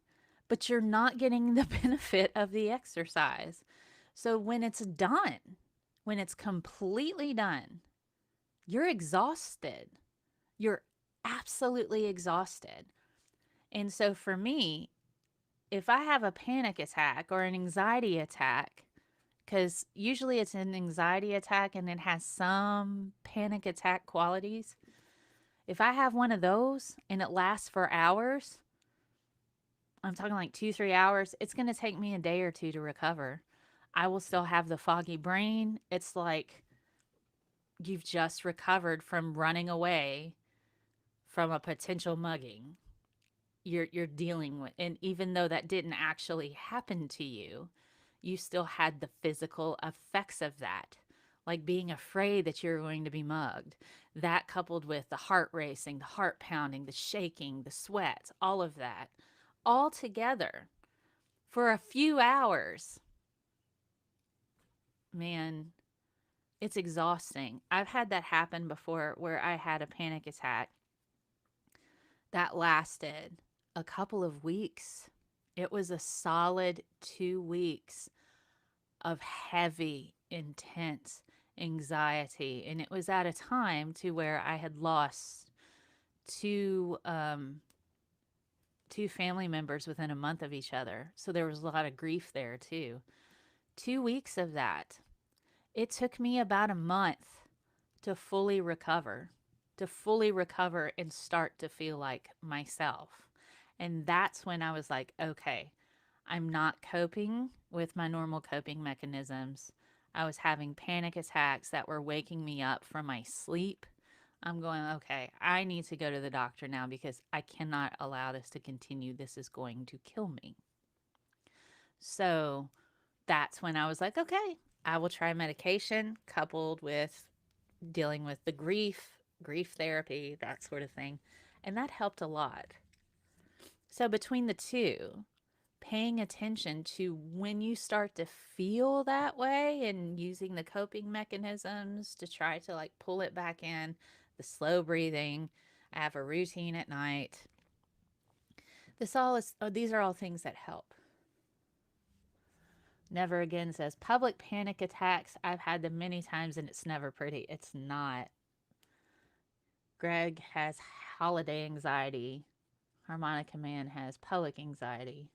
but you're not getting the benefit of the exercise. So when it's done, when it's completely done, you're exhausted. You're absolutely exhausted. And so for me, if I have a panic attack or an anxiety attack, because usually it's an anxiety attack and it has some panic attack qualities. If I have one of those and it lasts for hours, I'm talking like 2-3 hours, it's going to take me a day or two to recover. I will still have the foggy brain. It's like you've just recovered from running away from a potential mugging. You're dealing with, and even though that didn't actually happen to you, you still had the physical effects of that, like being afraid that you're going to be mugged. That coupled with the heart racing, the heart pounding, the shaking, the sweat, all of that, all together for a few hours. Man, it's exhausting. I've had that happen before where I had a panic attack that lasted a couple of weeks. It was a solid 2 weeks of heavy, intense anxiety. And it was at a time to where I had lost two two family members within a month of each other. So there was a lot of grief there too. 2 weeks of that. It took me about a month to fully recover, and start to feel like myself. And that's when I was like, okay, I'm not coping with my normal coping mechanisms. I was having panic attacks that were waking me up from my sleep. I'm going, okay, I need to go to the doctor now because I cannot allow this to continue. This is going to kill me. So that's when I was like, okay, I will try medication coupled with dealing with the grief therapy, that sort of thing. And that helped a lot. So between the two, paying attention to when you start to feel that way and using the coping mechanisms to try to like pull it back in, the slow breathing. I have a routine at night. These are all things that help. Never Again says public panic attacks. I've had them many times and it's never pretty. It's not. Greg has holiday anxiety. Harmonica Man has public anxiety.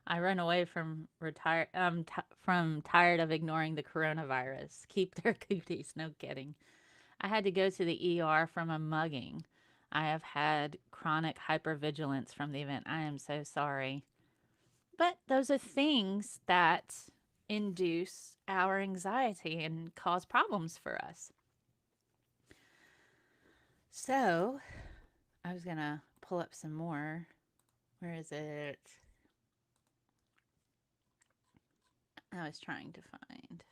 I run away from from tired of ignoring the coronavirus. Keep their cooties. No kidding. I had to go to the ER from a mugging. I have had chronic hypervigilance from the event. I am so sorry. But those are things that induce our anxiety and cause problems for us. So, I was going to pull up some more. Where is it? I was trying to find.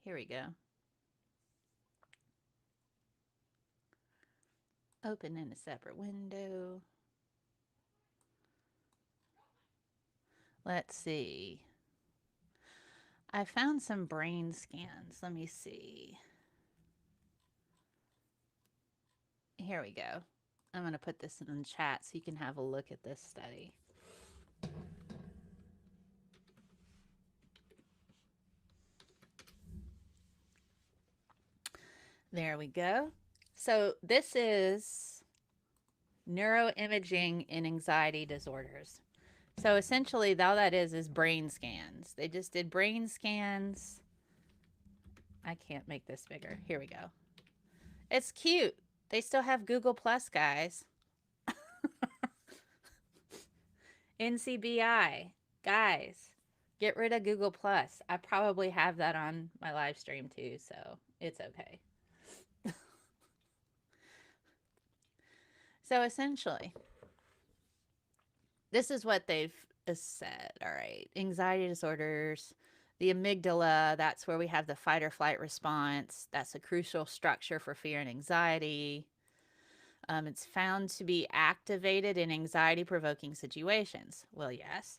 Here we go. Open in a separate window. Let's see. I found some brain scans. Let me see. Here we go. I'm going to put this in the chat so you can have a look at this study. There we go. So this is neuroimaging in anxiety disorders. So essentially, all that is brain scans. They just did brain scans. I can't make this bigger. Here we go. It's cute. They still have Google Plus, guys. NCBI. Guys, get rid of Google Plus. I probably have that on my live stream too, so it's okay. So essentially, this is what they've said. All right. Anxiety disorders, the amygdala, that's where we have the fight or flight response. That's a crucial structure for fear and anxiety. It's found to be activated in anxiety provoking situations. Well, yes.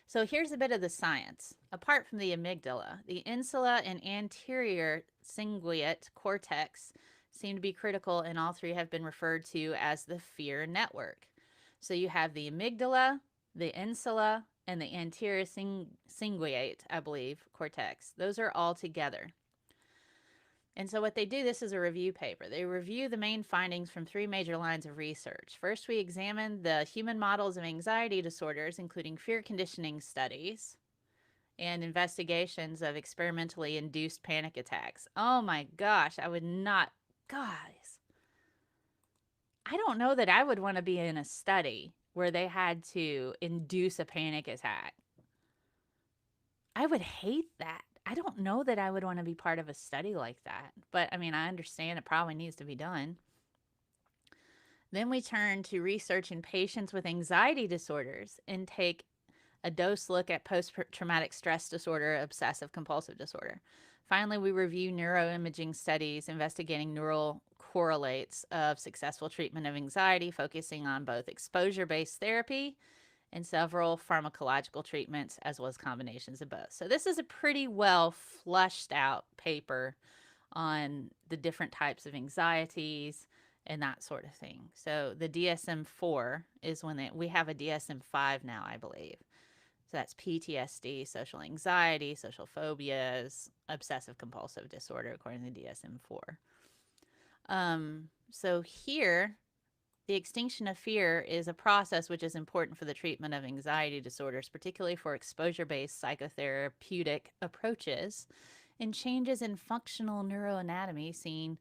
So here's a bit of the science. Apart from the amygdala, the insula and anterior cingulate cortex seem to be critical, and all three have been referred to as the fear network. So you have the amygdala, the insula, and the anterior cingulate, I believe, cortex. Those are all together. And so what they do, this is a review paper. They review the main findings from 3 major lines of research. First, we examined the human models of anxiety disorders, including fear conditioning studies and investigations of experimentally induced panic attacks. Oh my gosh, I would not, guys. I don't know that I would want to be in a study where they had to induce a panic attack. I would hate that. I don't know that I would want to be part of a study like that. But I mean, I understand it probably needs to be done. Then we turn to research in patients with anxiety disorders and take a dose look at post-traumatic stress disorder, obsessive compulsive disorder. Finally, we review neuroimaging studies investigating neural correlates of successful treatment of anxiety, focusing on both exposure-based therapy and several pharmacological treatments, as well as combinations of both. So this is a pretty well flushed out paper on the different types of anxieties and that sort of thing. So the DSM-4 is when we have a DSM-5 now, I believe. So that's PTSD, social anxiety, social phobias, obsessive compulsive disorder, according to the DSM-4. So here, the extinction of fear is a process which is important for the treatment of anxiety disorders, particularly for exposure-based psychotherapeutic approaches, and changes in functional neuroanatomy seen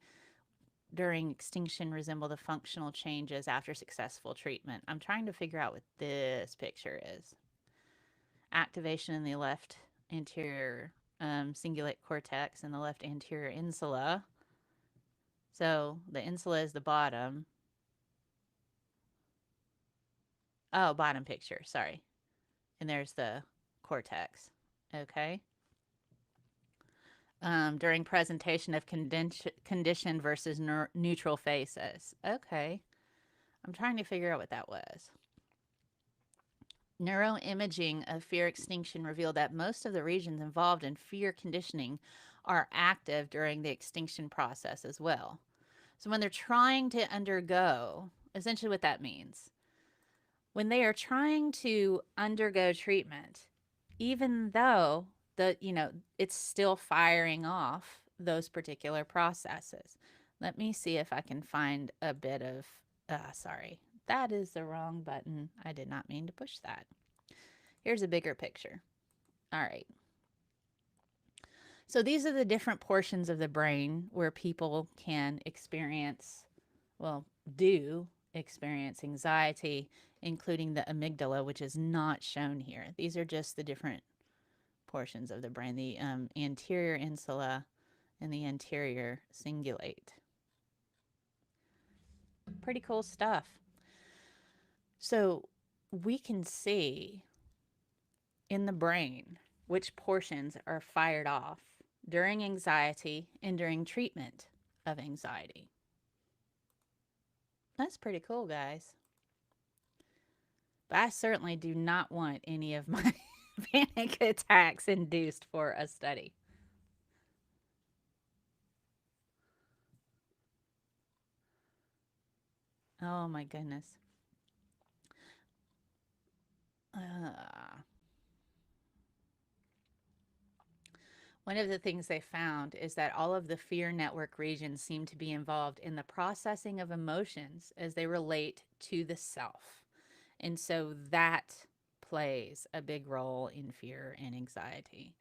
during extinction resemble the functional changes after successful treatment. I'm trying to figure out what this picture is. Activation in the left anterior cingulate cortex and the left anterior insula. So the insula is the bottom. Oh, bottom picture, sorry. And there's the cortex. Okay. During presentation of condition versus neutral phases. Okay. I'm trying to figure out what that was. Neuroimaging of fear extinction revealed that most of the regions involved in fear conditioning are active during the extinction process as well. So when they're trying to undergo, essentially what that means, when they are trying to undergo treatment, even though it's still firing off those particular processes. Let me see if I can find a bit of, sorry, that is the wrong button. I did not mean to push that. Here's a bigger picture. All right. So these are the different portions of the brain where people can experience, well, do experience anxiety, including the amygdala, which is not shown here. These are just the different portions of the brain, the anterior insula and the anterior cingulate. Pretty cool stuff. So we can see in the brain which portions are fired off during anxiety and during treatment of anxiety. That's pretty cool, guys. But I certainly do not want any of my panic attacks induced for a study. Oh my goodness. One of the things they found is that all of the fear network regions seem to be involved in the processing of emotions as they relate to the self. And so that plays a big role in fear and anxiety.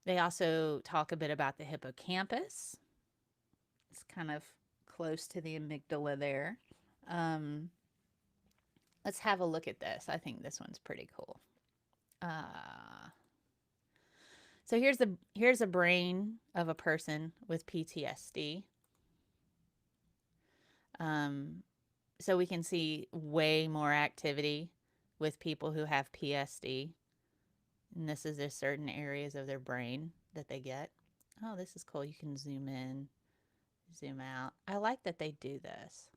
They also talk a bit about the hippocampus. It's kind of close to the amygdala there. Let's have a look at this. I think this one's pretty cool. So here's a brain of a person with PTSD. So we can see way more activity with people who have PSD. And this is just certain areas of their brain that they get. Oh, this is cool. You can zoom in, zoom out. I like that they do this.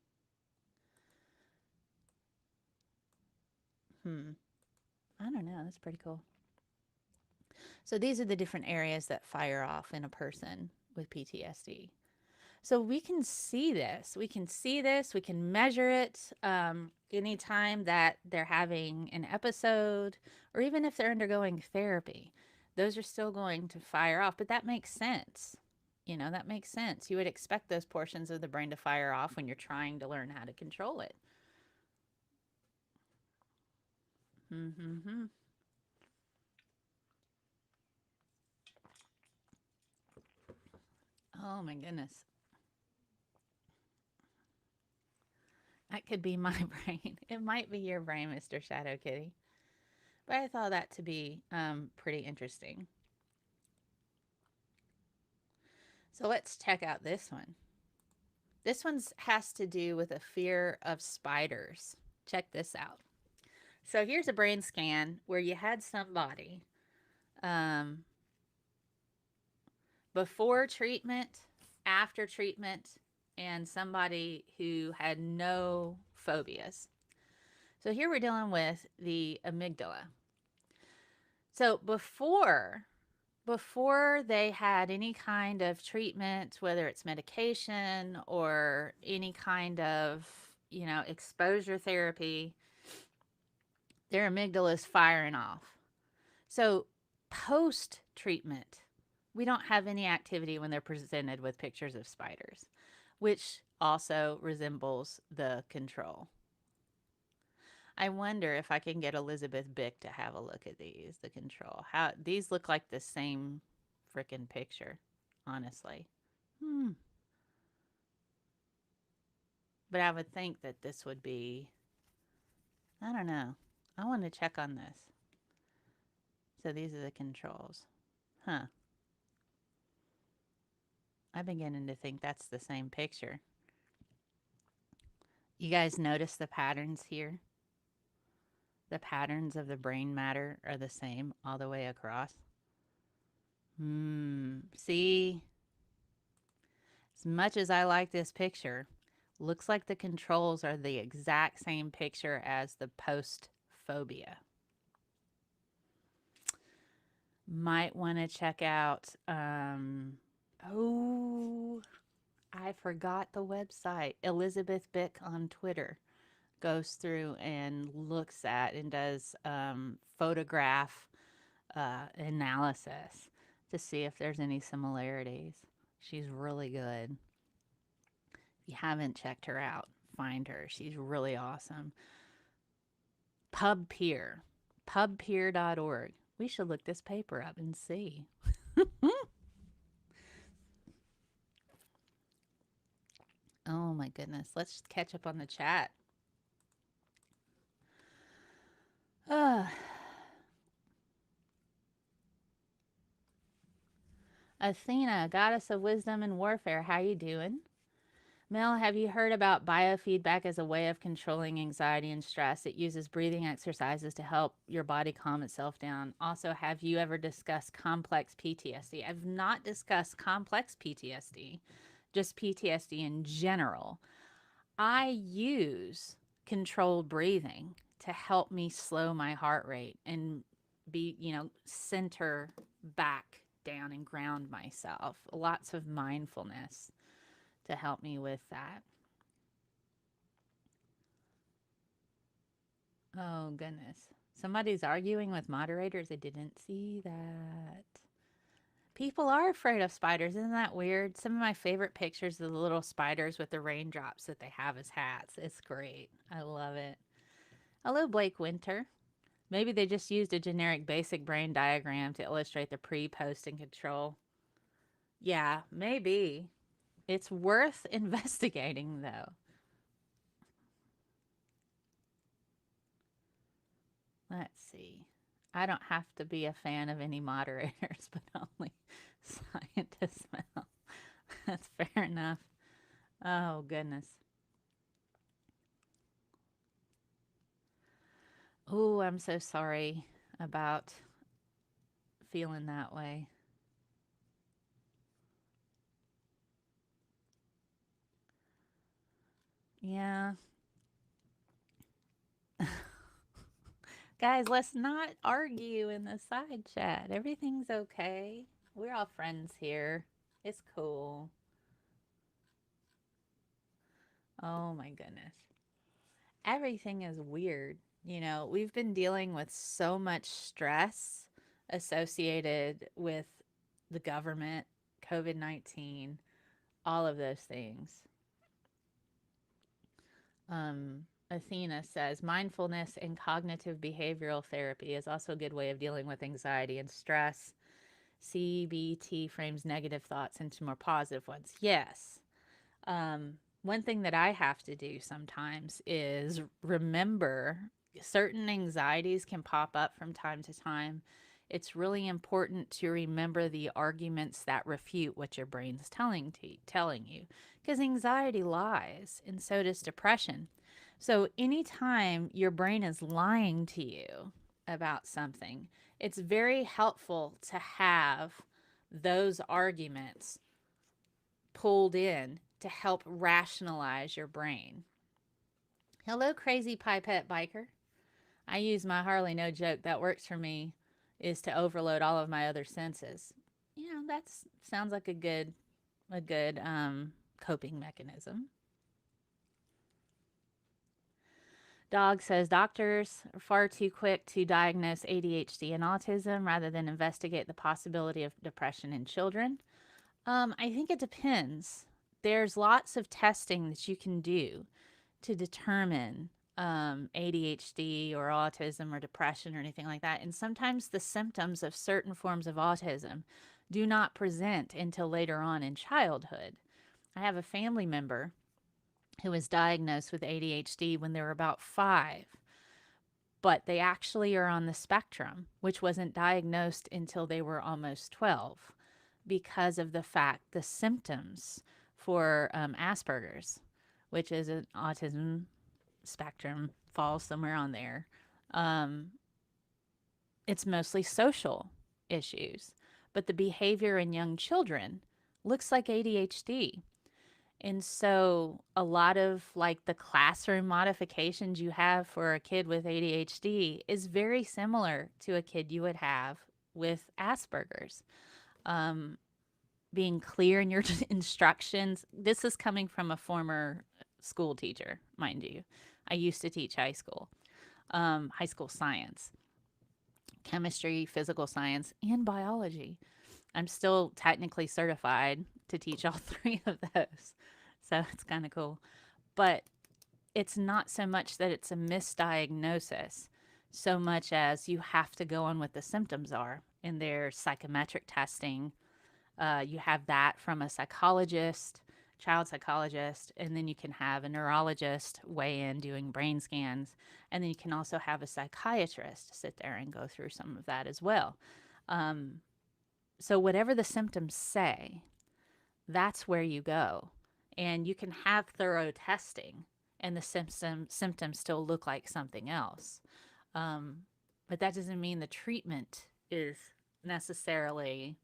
I don't know. That's pretty cool. So these are the different areas that fire off in a person with PTSD. So we can see this. We can see this. We can measure it anytime that they're having an episode, or even if they're undergoing therapy. Those are still going to fire off, but that makes sense. You know, that makes sense. You would expect those portions of the brain to fire off when you're trying to learn how to control it. Oh my goodness. That could be my brain. It might be your brain, Mr. Shadow Kitty. But I thought that to be pretty interesting. So let's check out this one. This one has to do with a fear of spiders. Check this out. So here's a brain scan where you had somebody before treatment, after treatment, and somebody who had no phobias. So here we're dealing with the amygdala. So before before they had any kind of treatment, whether it's medication or any kind of, exposure therapy, their amygdala is firing off. So, post treatment, we don't have any activity when they're presented with pictures of spiders, which also resembles the control. I wonder if I can get Elizabeth Bick to have a look at these, the control. How these look like the same freaking picture, honestly. But I would think that this would be, I don't know. I want to check on this. So these are the controls. Huh. I'm beginning to think that's the same picture. You guys notice the patterns here? The patterns of the brain matter are the same all the way across. See? As much as I like this picture, looks like the controls are the exact same picture as the post-phobia. Might want to check out, oh, I forgot the website. Elizabeth Bick on Twitter goes through and looks at and does photograph analysis to see if there's any similarities. She's really good. If you haven't checked her out, find her. She's really awesome. PubPeer, pubpeer.org. We should look this paper up and see. Oh my goodness. Let's catch up on the chat. Athena, goddess of wisdom and warfare, how you doing? Mel, have you heard about biofeedback as a way of controlling anxiety and stress? It uses breathing exercises to help your body calm itself down. Also, have you ever discussed complex PTSD? I've not discussed complex PTSD, just PTSD in general. I use controlled breathing to help me slow my heart rate and be, center back down and ground myself. Lots of mindfulness to help me with that. Oh, goodness. Somebody's arguing with moderators. I didn't see that. People are afraid of spiders. Isn't that weird? Some of my favorite pictures of the little spiders with the raindrops that they have as hats. It's great. I love it. Hello, Blake Winter. Maybe they just used a generic basic brain diagram to illustrate the pre, post, and control. Yeah, maybe. It's worth investigating, though. Let's see. I don't have to be a fan of any moderators, but only ScientistMel. That's fair enough. Oh, goodness. Oh, I'm so sorry about feeling that way. Yeah. Guys, let's not argue in the side chat. Everything's okay. We're all friends here. It's cool. Oh my goodness. Everything is weird. We've been dealing with so much stress associated with the government, COVID-19, all of those things. Athena says, mindfulness and cognitive behavioral therapy is also a good way of dealing with anxiety and stress. CBT frames negative thoughts into more positive ones. Yes. One thing that I have to do sometimes is remember certain anxieties can pop up from time to time. It's really important to remember the arguments that refute what your brain's telling you, because anxiety lies, and so does depression. So anytime your brain is lying to you about something, it's very helpful to have those arguments pulled in to help rationalize your brain. Hello, crazy pipette biker. I use my Harley, no joke. That works for me, is to overload all of my other senses. That sounds like a good coping mechanism. Dog says doctors are far too quick to diagnose ADHD and autism rather than investigate the possibility of depression in children. I think it depends. There's lots of testing that you can do to determine ADHD or autism or depression or anything like that. And sometimes the symptoms of certain forms of autism do not present until later on in childhood. I have a family member who was diagnosed with ADHD when they were about 5, but they actually are on the spectrum, which wasn't diagnosed until they were almost 12 because of the fact the symptoms for Asperger's, which is an autism spectrum, falls somewhere on there. Um, it's mostly social issues, but the behavior in young children looks like ADHD. And so a lot of like the classroom modifications you have for a kid with ADHD is very similar to a kid you would have with Asperger's. Um, Being clear in your instructions. This is coming from a former school teacher, mind you. I used to teach high school science, chemistry, physical science, and biology. I'm still technically certified to teach all three of those. So it's kind of cool. But it's not so much that it's a misdiagnosis, so much as you have to go on what the symptoms are. In their psychometric testing, you have that from a psychologist, child psychologist, and then you can have a neurologist weigh in doing brain scans. And then you can also have a psychiatrist sit there and go through some of that as well. Um, so, whatever the symptoms say, that's where you go. And you can have thorough testing and the symptoms still look like something else. Um, but that doesn't mean the treatment is necessarily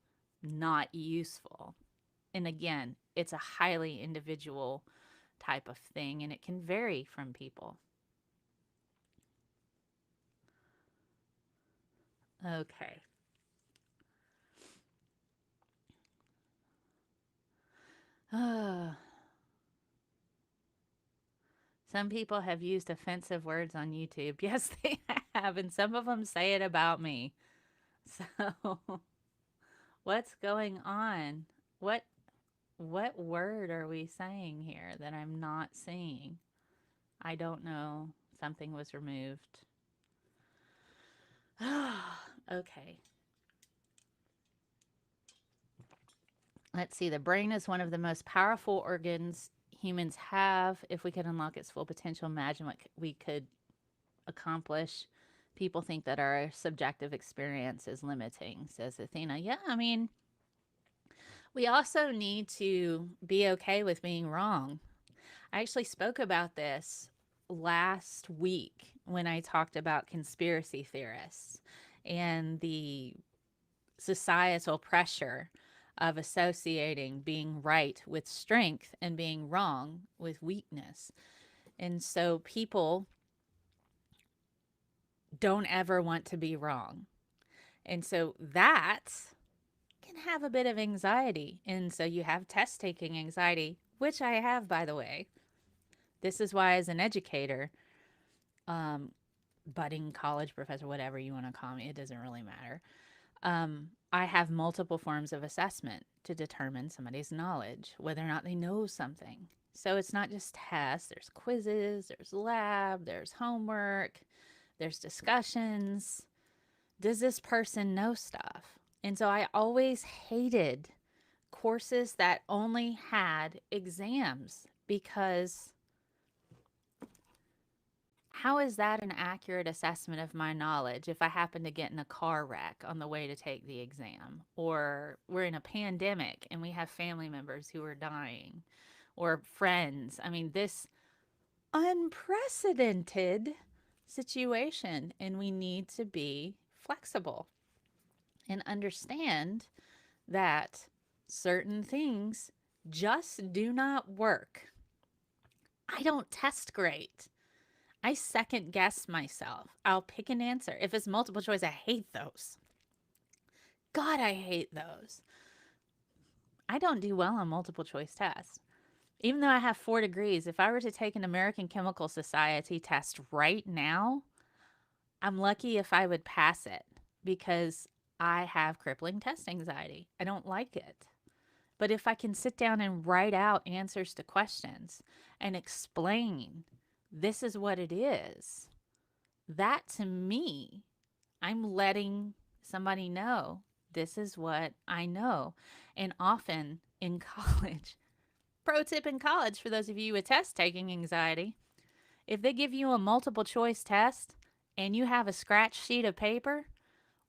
not useful. And again, it's a highly individual type of thing and it can vary from people. Okay. Some people have used offensive words on YouTube. Yes, they have. And some of them say it about me. So, what's going on? What what word are we saying here that I'm not seeing? I don't know. Something was removed. Okay. Let's see. The brain is one of the most powerful organs humans have. If we could unlock its full potential, imagine what we could accomplish. People think that our subjective experience is limiting, says Athena. Yeah, I mean, we also need to be okay with being wrong. I actually spoke about this last week when I talked about conspiracy theorists and the societal pressure of associating being right with strength and being wrong with weakness. And so people don't ever want to be wrong. And so that can have a bit of anxiety. And so you have test taking anxiety, which I have, by the way. This is why, as an educator, um, budding college professor, whatever you want to call me, it doesn't really matter. I have multiple forms of assessment to determine somebody's knowledge, whether or not they know something. So it's not just tests, there's quizzes, there's lab, there's homework, there's discussions. Does this person know stuff? And so I always hated courses that only had exams because how is that an accurate assessment of my knowledge if I happen to get in a car wreck on the way to take the exam? Or we're in a pandemic and we have family members who are dying or friends. I mean, this unprecedented situation, and we need to be flexible and understand that certain things just do not work. I don't test great. I second guess myself. I'll pick an answer. If it's multiple choice, I hate those. God, I hate those. I don't do well on multiple choice tests. Even though I have 4 degrees, if I were to take an American Chemical Society test right now, I'm lucky if I would pass it because I have crippling test anxiety. I don't like it. But if I can sit down and write out answers to questions and explain this is what it is, that to me, I'm letting somebody know this is what I know. And often in college, pro tip in college for those of you with test taking anxiety, if they give you a multiple choice test and you have a scratch sheet of paper,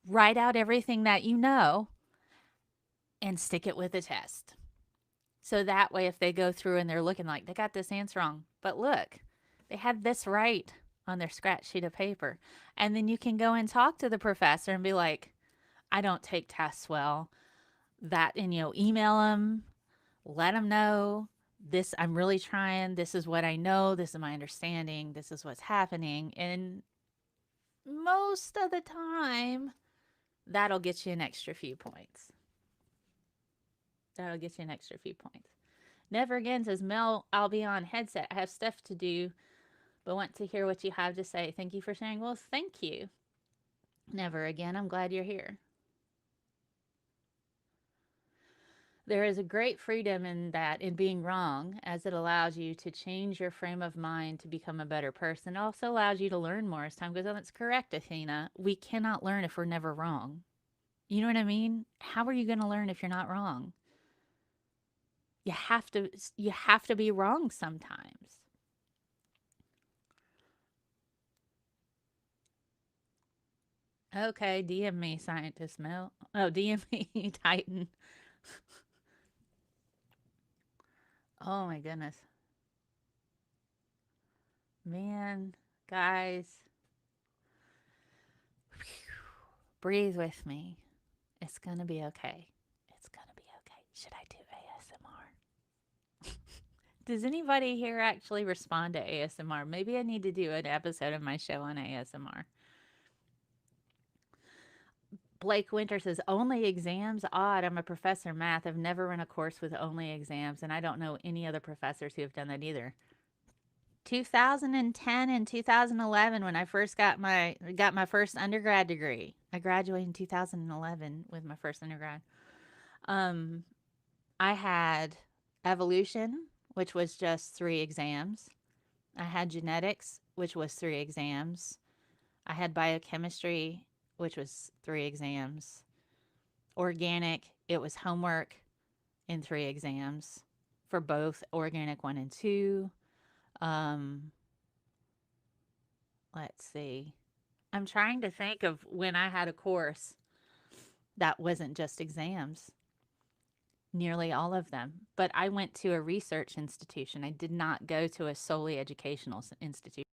write out everything that you know and stick it with the test. So that way, if they go through and they're looking like they got this answer wrong, but look, they had this right on their scratch sheet of paper. And then you can go and talk to the professor and be like, I don't take tests well. That, and email them, let them know this, I'm really trying. This is what I know. This is my understanding. This is what's happening. And most of the time, that'll get you an extra few points. That'll get you an extra few points. Never again says Mel, I'll be on headset. I have stuff to do, but want to hear what you have to say. Thank you for sharing. Well, thank you. Never again. I'm glad you're here. There is a great freedom in that, in being wrong, as it allows you to change your frame of mind to become a better person. It also allows you to learn more as time goes on. That's correct, Athena. We cannot learn if we're never wrong. You know what I mean? How are you going to learn if you're not wrong? You have to be wrong sometimes. Okay, DM me, ScientistMel. Oh, DM me, Titan. Oh my goodness. Man, guys, breathe with me. It's going to be okay. It's going to be okay. Should I do ASMR? Does anybody here actually respond to ASMR? Maybe I need to do an episode of my show on ASMR. Blake Winter says, only exams? Odd. I'm a professor of math. I've never run a course with only exams, and I don't know any other professors who have done that either. 2010 and 2011 when I first got my first undergrad degree. I graduated in 2011 with my first undergrad. Um, I had evolution, which was just 3 exams. I had genetics, which was 3 exams. I had biochemistry, which was 3 exams. Organic, it was homework in 3 exams for both organic 1 and 2. Um, let's see. I'm trying to think of when I had a course that wasn't just exams, nearly all of them. But I went to a research institution. I did not go to a solely educational institution.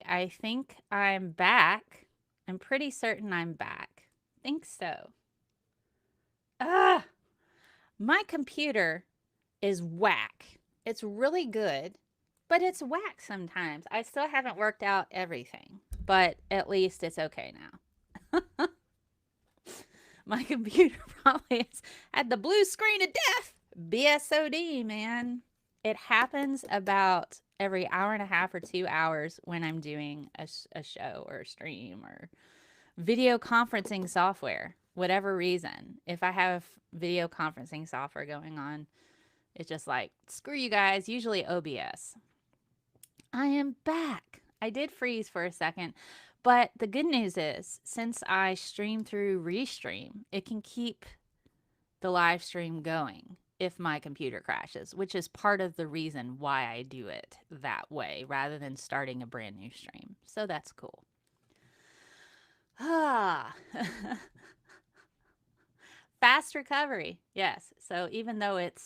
I think I'm back. I'm pretty certain I'm back. Think so. Ah, my computer is whack. It's really good, but it's whack sometimes. I still haven't worked out everything, but at least it's okay now. My computer probably has had the blue screen of death. BSOD, man. It happens about every hour and a half or 2 hours when I'm doing a show or a stream or video conferencing software. Whatever reason, if I have video conferencing software going on, it's just like, screw you guys, usually OBS. I am back. I did freeze for a second, but the good news is, since I stream through Restream, it can keep the live stream going if my computer crashes, which is part of the reason why I do it that way rather than starting a brand new stream. So that's cool. Ah. Fast recovery. Yes. So even though it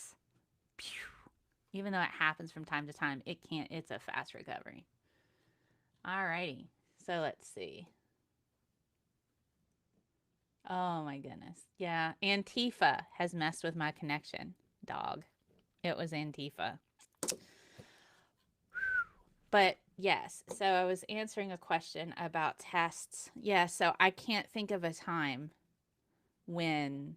happens from time to time, it's a fast recovery. Alrighty. So let's see. Oh my goodness. Yeah. Antifa has messed with my connection. Dog. It was Antifa. But yes, so I was answering a question about tests. Yeah, so I can't think of a time when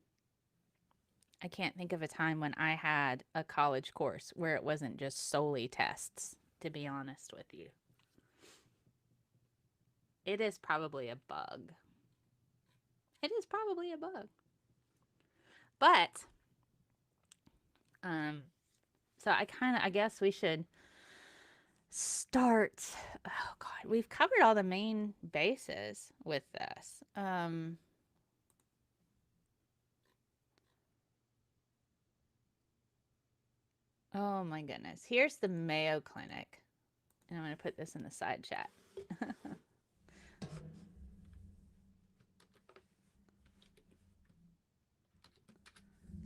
I had a college course where it wasn't just solely tests, to be honest with you. It is probably a bug. It is probably a bug. But, so I guess we should start. Oh God, we've covered all the main bases with this. Oh my goodness. Here's the Mayo Clinic. And I'm going to put this in the side chat.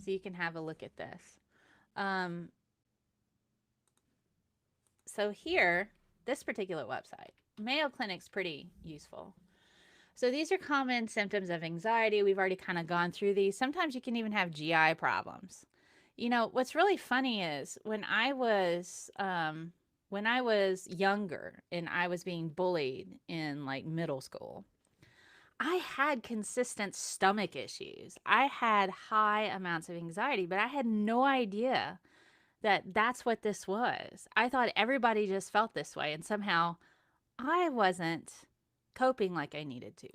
So you can have a look at this. So here, this particular website, Mayo Clinic's pretty useful. So these are common symptoms of anxiety. We've already kind of gone through these. Sometimes you can even have GI problems. You know, what's really funny is when I was younger and I was being bullied in like middle school, I had consistent stomach issues. I had high amounts of anxiety, but I had no idea that that's what this was. I thought everybody just felt this way, and somehow I wasn't coping like I needed to.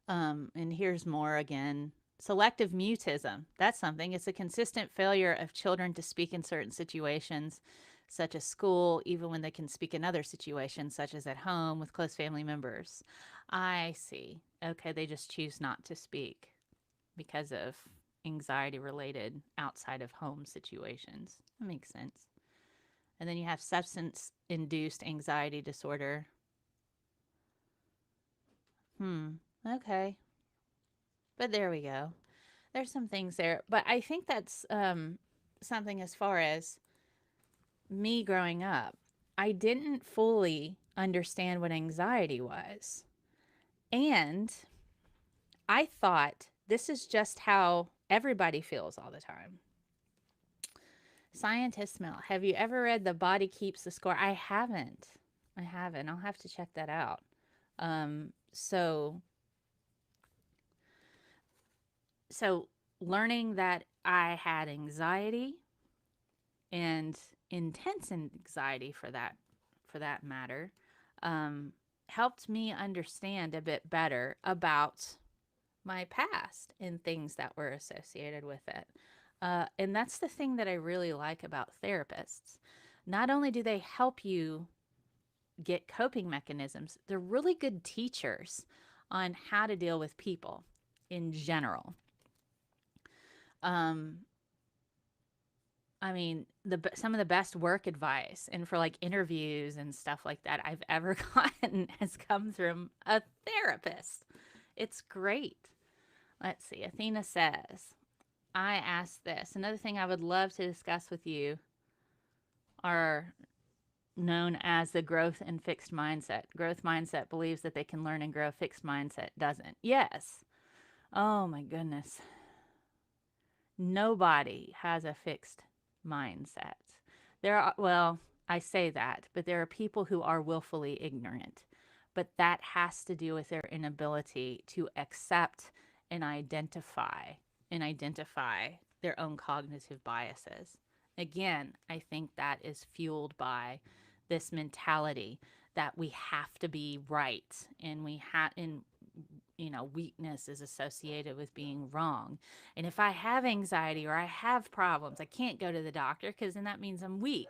And here's more again. Selective mutism. That's something. It's a consistent failure of children to speak in certain situations, such as school, even when they can speak in other situations, such as at home with close family members. I see. Okay, they just choose not to speak because of anxiety related outside of home situations. That makes sense. And then you have substance induced anxiety disorder. Okay. But there we go. There's some things there. But I think that's something as far as me growing up. I didn't fully understand what anxiety was. And I thought this is just how everybody feels all the time. ScientistMel, have you ever read The Body Keeps the Score? I haven't. I'll have to check that out. So learning that I had anxiety and intense anxiety for that matter, helped me understand a bit better about my past and things that were associated with it. And that's the thing that I really like about therapists. Not only do they help you get coping mechanisms, they're really good teachers on how to deal with people in general. I mean, some of the best work advice and for like interviews and stuff like that I've ever gotten has come from a therapist. It's great. Let's see. Athena says, I asked this. Another thing I would love to discuss with you are known as the growth and fixed mindset. Growth mindset believes that they can learn and grow. Fixed mindset doesn't. Yes. Oh my goodness. Nobody has a fixed mindset. There are, well, I say that, but there are people who are willfully ignorant. But that has to do with their inability to accept and identify their own cognitive biases. Again, I think that is fueled by this mentality that we have to be right, and we have, and weakness is associated with being wrong. And if I have anxiety or I have problems, I can't go to the doctor because then that means I'm weak.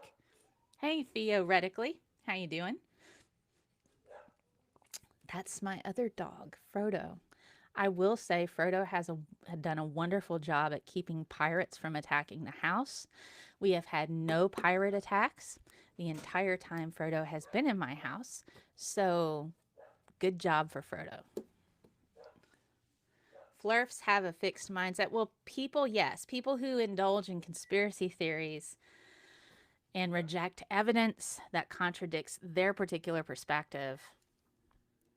Hey, theoretically, how you doing? That's my other dog, Frodo. I will say Frodo had done a wonderful job at keeping pirates from attacking the house. We have had no pirate attacks the entire time Frodo has been in my house. So, good job for Frodo. Flurfs have a fixed mindset. Well, people, yes, people who indulge in conspiracy theories and reject evidence that contradicts their particular perspective,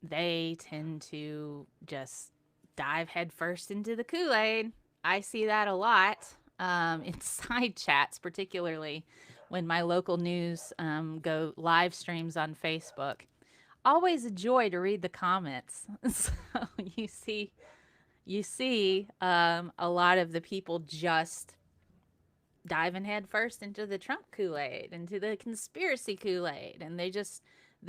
they tend to just dive headfirst into the Kool-Aid. I see that a lot in side chats, particularly when my local news go live streams on Facebook. Always a joy to read the comments. So you see a lot of the people just diving headfirst into the Trump Kool-Aid, into the conspiracy Kool-Aid, and they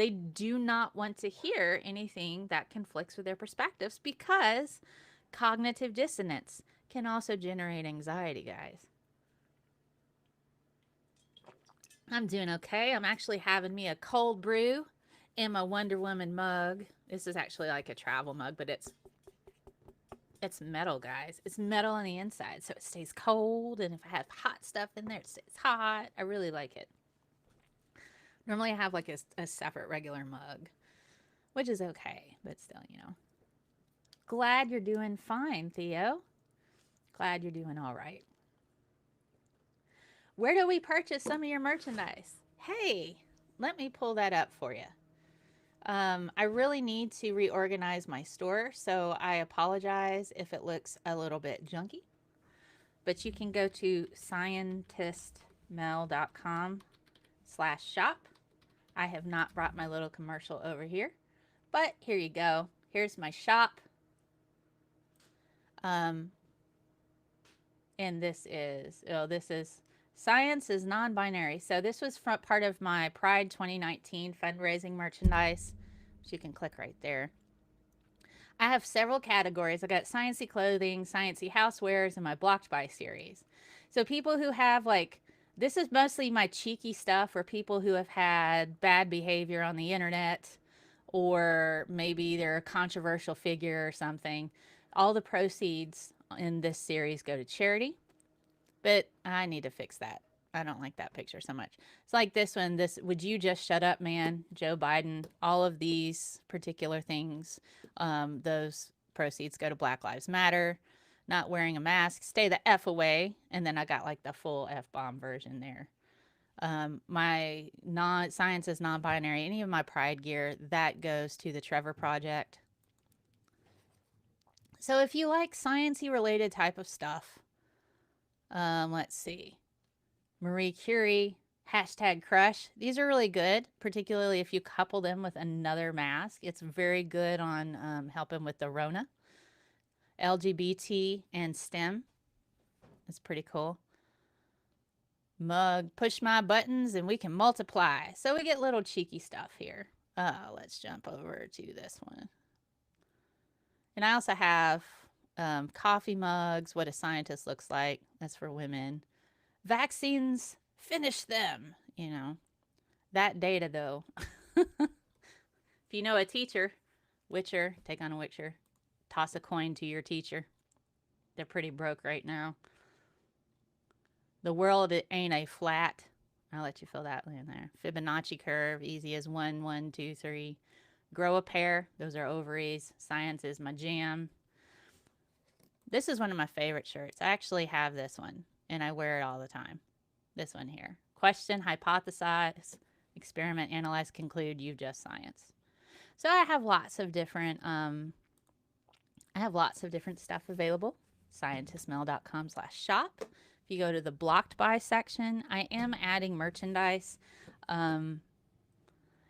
do not want to hear anything that conflicts with their perspectives because cognitive dissonance can also generate anxiety, guys. I'm doing okay. I'm actually having me a cold brew in my Wonder Woman mug. This is actually like a travel mug, but it's metal, guys. It's metal on the inside, so it stays cold, and if I have hot stuff in there, it stays hot. I really like it. Normally I have like a separate regular mug, which is okay, but still, Glad you're doing fine, Theo. Glad you're doing all right. Where do we purchase some of your merchandise? Hey, let me pull that up for you. I really need to reorganize my store, so I apologize if it looks a little bit junky. But you can go to ScientistMel.com/shop. I have not brought my little commercial over here, but here you go. Here's my shop. And this is Science is Non-Binary. So this was part of my Pride 2019 fundraising merchandise, which you can click right there. I have several categories. I got sciencey clothing, sciencey housewares, and my Blocked By series. So people who have this is mostly my cheeky stuff for people who have had bad behavior on the internet, or maybe they're a controversial figure or something. All the proceeds in this series go to charity. But I need to fix that. I don't like that picture so much. It's like this one, would you just shut up, man? Joe Biden, all of these particular things, those proceeds go to Black Lives Matter. Not wearing a mask, stay the F away. And then I got like the full F-bomb version there. My Science is Non-Binary, any of my Pride gear, that goes to the Trevor Project. So if you like sciencey related type of stuff, let's see. Marie Curie, #crush. These are really good, particularly if you couple them with another mask. It's very good on helping with the Rona. LGBT and STEM. It's pretty cool. Mug, push my buttons and we can multiply. So we get little cheeky stuff here. Let's jump over to this one. And I also have coffee mugs, what a scientist looks like. That's for women. Vaccines, finish them. That data though. If you know a teacher, Witcher, take on a Witcher. Toss a coin to your teacher. They're pretty broke right now. The world, it ain't a flat. I'll let you fill that in there. Fibonacci curve, easy as 1, 1, 2, 3. Grow a pair. Those are ovaries. Science is my jam. This is one of my favorite shirts. I actually have this one, and I wear it all the time. This one here. Question, hypothesize, Experiment, analyze, conclude, you've just science. So I have lots of different stuff available. ScientistMel.com/shop. If you go to the blocked by section, I am adding merchandise.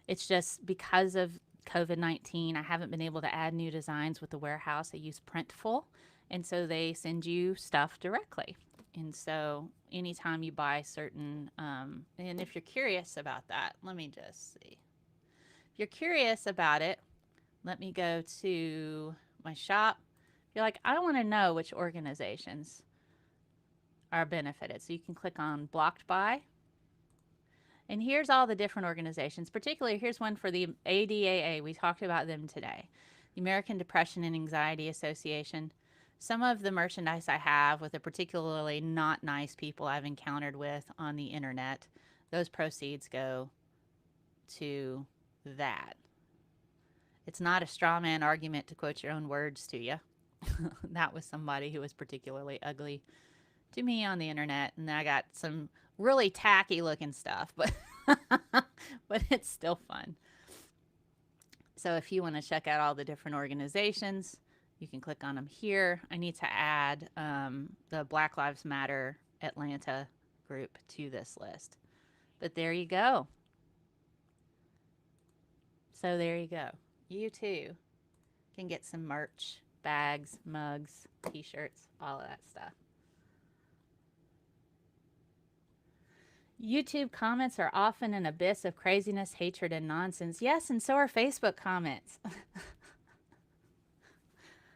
It's just because of COVID-19, I haven't been able to add new designs with the warehouse. I use Printful, and so they send you stuff directly. And so anytime you buy certain, and if you're curious about that, let me just see. If you're curious about it, let me go to my shop. If you're like, I want to know which organizations are benefited. So you can click on blocked by. And here's all the different organizations. Particularly, here's one for the ADAA. We talked about them today. The American Depression and Anxiety Association. Some of the merchandise I have with the particularly not nice people I've encountered with on the internet, those proceeds go to that. It's not a straw man argument, to quote your own words to you. That was somebody who was particularly ugly to me on the internet, and I got some really tacky looking stuff, but but it's still fun. So if you want to check out all the different organizations, you can click on them here. I need to add the Black Lives Matter Atlanta group to this list. But there you go. So there you go. You too can get some merch, bags, mugs, t-shirts, all of that stuff. YouTube comments are often an abyss of craziness, hatred, and nonsense. Yes, and so are Facebook comments.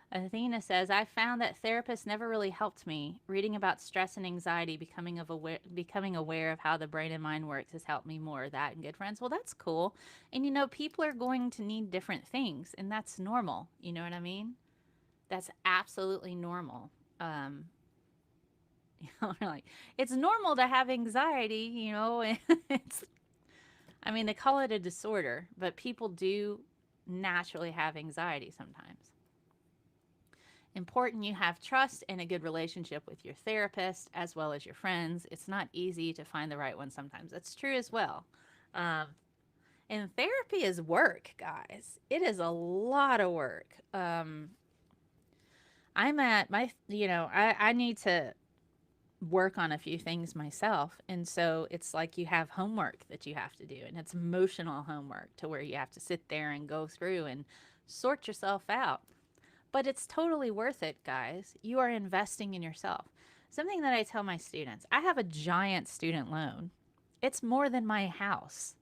Athena says, I found that therapists never really helped me. Reading about stress and anxiety, becoming aware of how the brain and mind works has helped me more. That and good friends. Well, that's cool. And, you know, people are going to need different things, and that's normal. You know what I mean? That's absolutely normal. You know, like, it's normal to have anxiety, you know. I mean, they call it a disorder, but people do naturally have anxiety sometimes. Important you have trust and a good relationship with your therapist as well as your friends. It's not easy to find the right one sometimes. That's true as well. And therapy is work, guys. It is a lot of work. I'm at my, I need to work on a few things myself, and so it's like you have homework that you have to do, and it's emotional homework to where you have to sit there and go through and sort yourself out. But it's totally worth it, guys. You are investing in yourself. Something that I tell my students, I have a giant student loan. It's more than my house,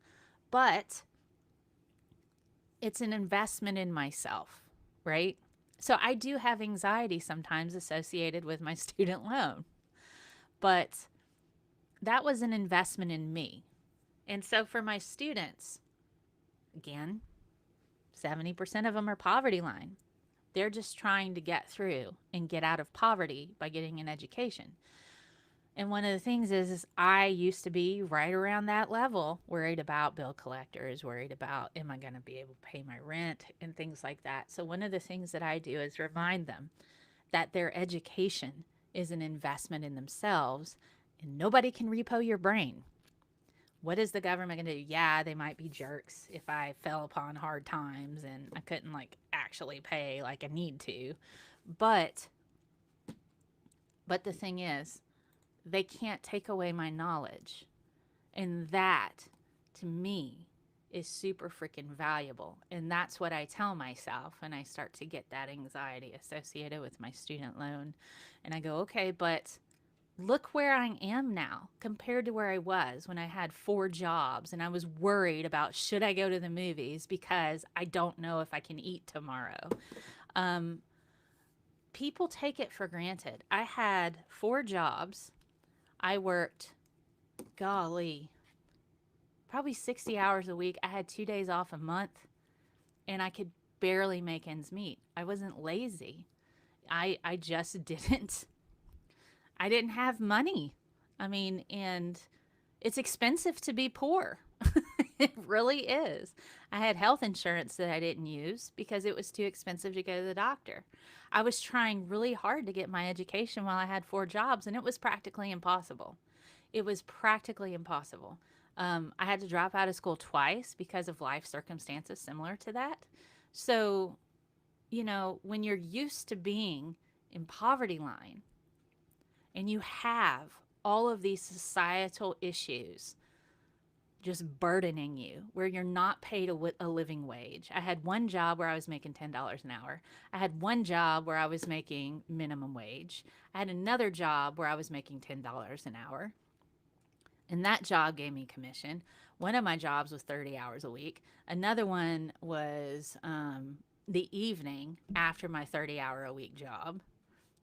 but it's an investment in myself, right? So I do have anxiety sometimes associated with my student loan. But that was an investment in me. And so for my students, again, 70% of them are poverty line. They're just trying to get through and get out of poverty by getting an education. And one of the things is I used to be right around that level, worried about bill collectors, worried about, am I going to be able to pay my rent and things like that. So one of the things that I do is remind them that their education is an investment in themselves, and nobody can repo your brain. What is the government going to do? Yeah, they might be jerks if I fell upon hard times and I couldn't actually pay like I need to. But the thing is, they can't take away my knowledge. And that, to me, is super freaking valuable. And that's what I tell myself when I start to get that anxiety associated with my student loan. And I go, okay, but look where I am now compared to where I was when I had 4 jobs and I was worried about, should I go to the movies because I don't know if I can eat tomorrow. People take it for granted. I had 4 jobs. I worked, golly, probably 60 hours a week. I had 2 days off a month, and I could barely make ends meet. I wasn't lazy. I just didn't. I didn't have money. I mean, and it's expensive to be poor. It really is. I had health insurance that I didn't use because it was too expensive to go to the doctor. I was trying really hard to get my education while I had 4 jobs, and it was practically impossible. It was practically impossible. I had to drop out of school twice because of life circumstances similar to that. So, you know, when you're used to being in poverty line and you have all of these societal issues just burdening you, where you're not paid a living wage. I had one job where I was making $10 an hour. I had one job where I was making minimum wage. I had another job where I was making $10 an hour. And that job gave me commission. One of my jobs was 30 hours a week. Another one was the evening after my 30-hour a week job.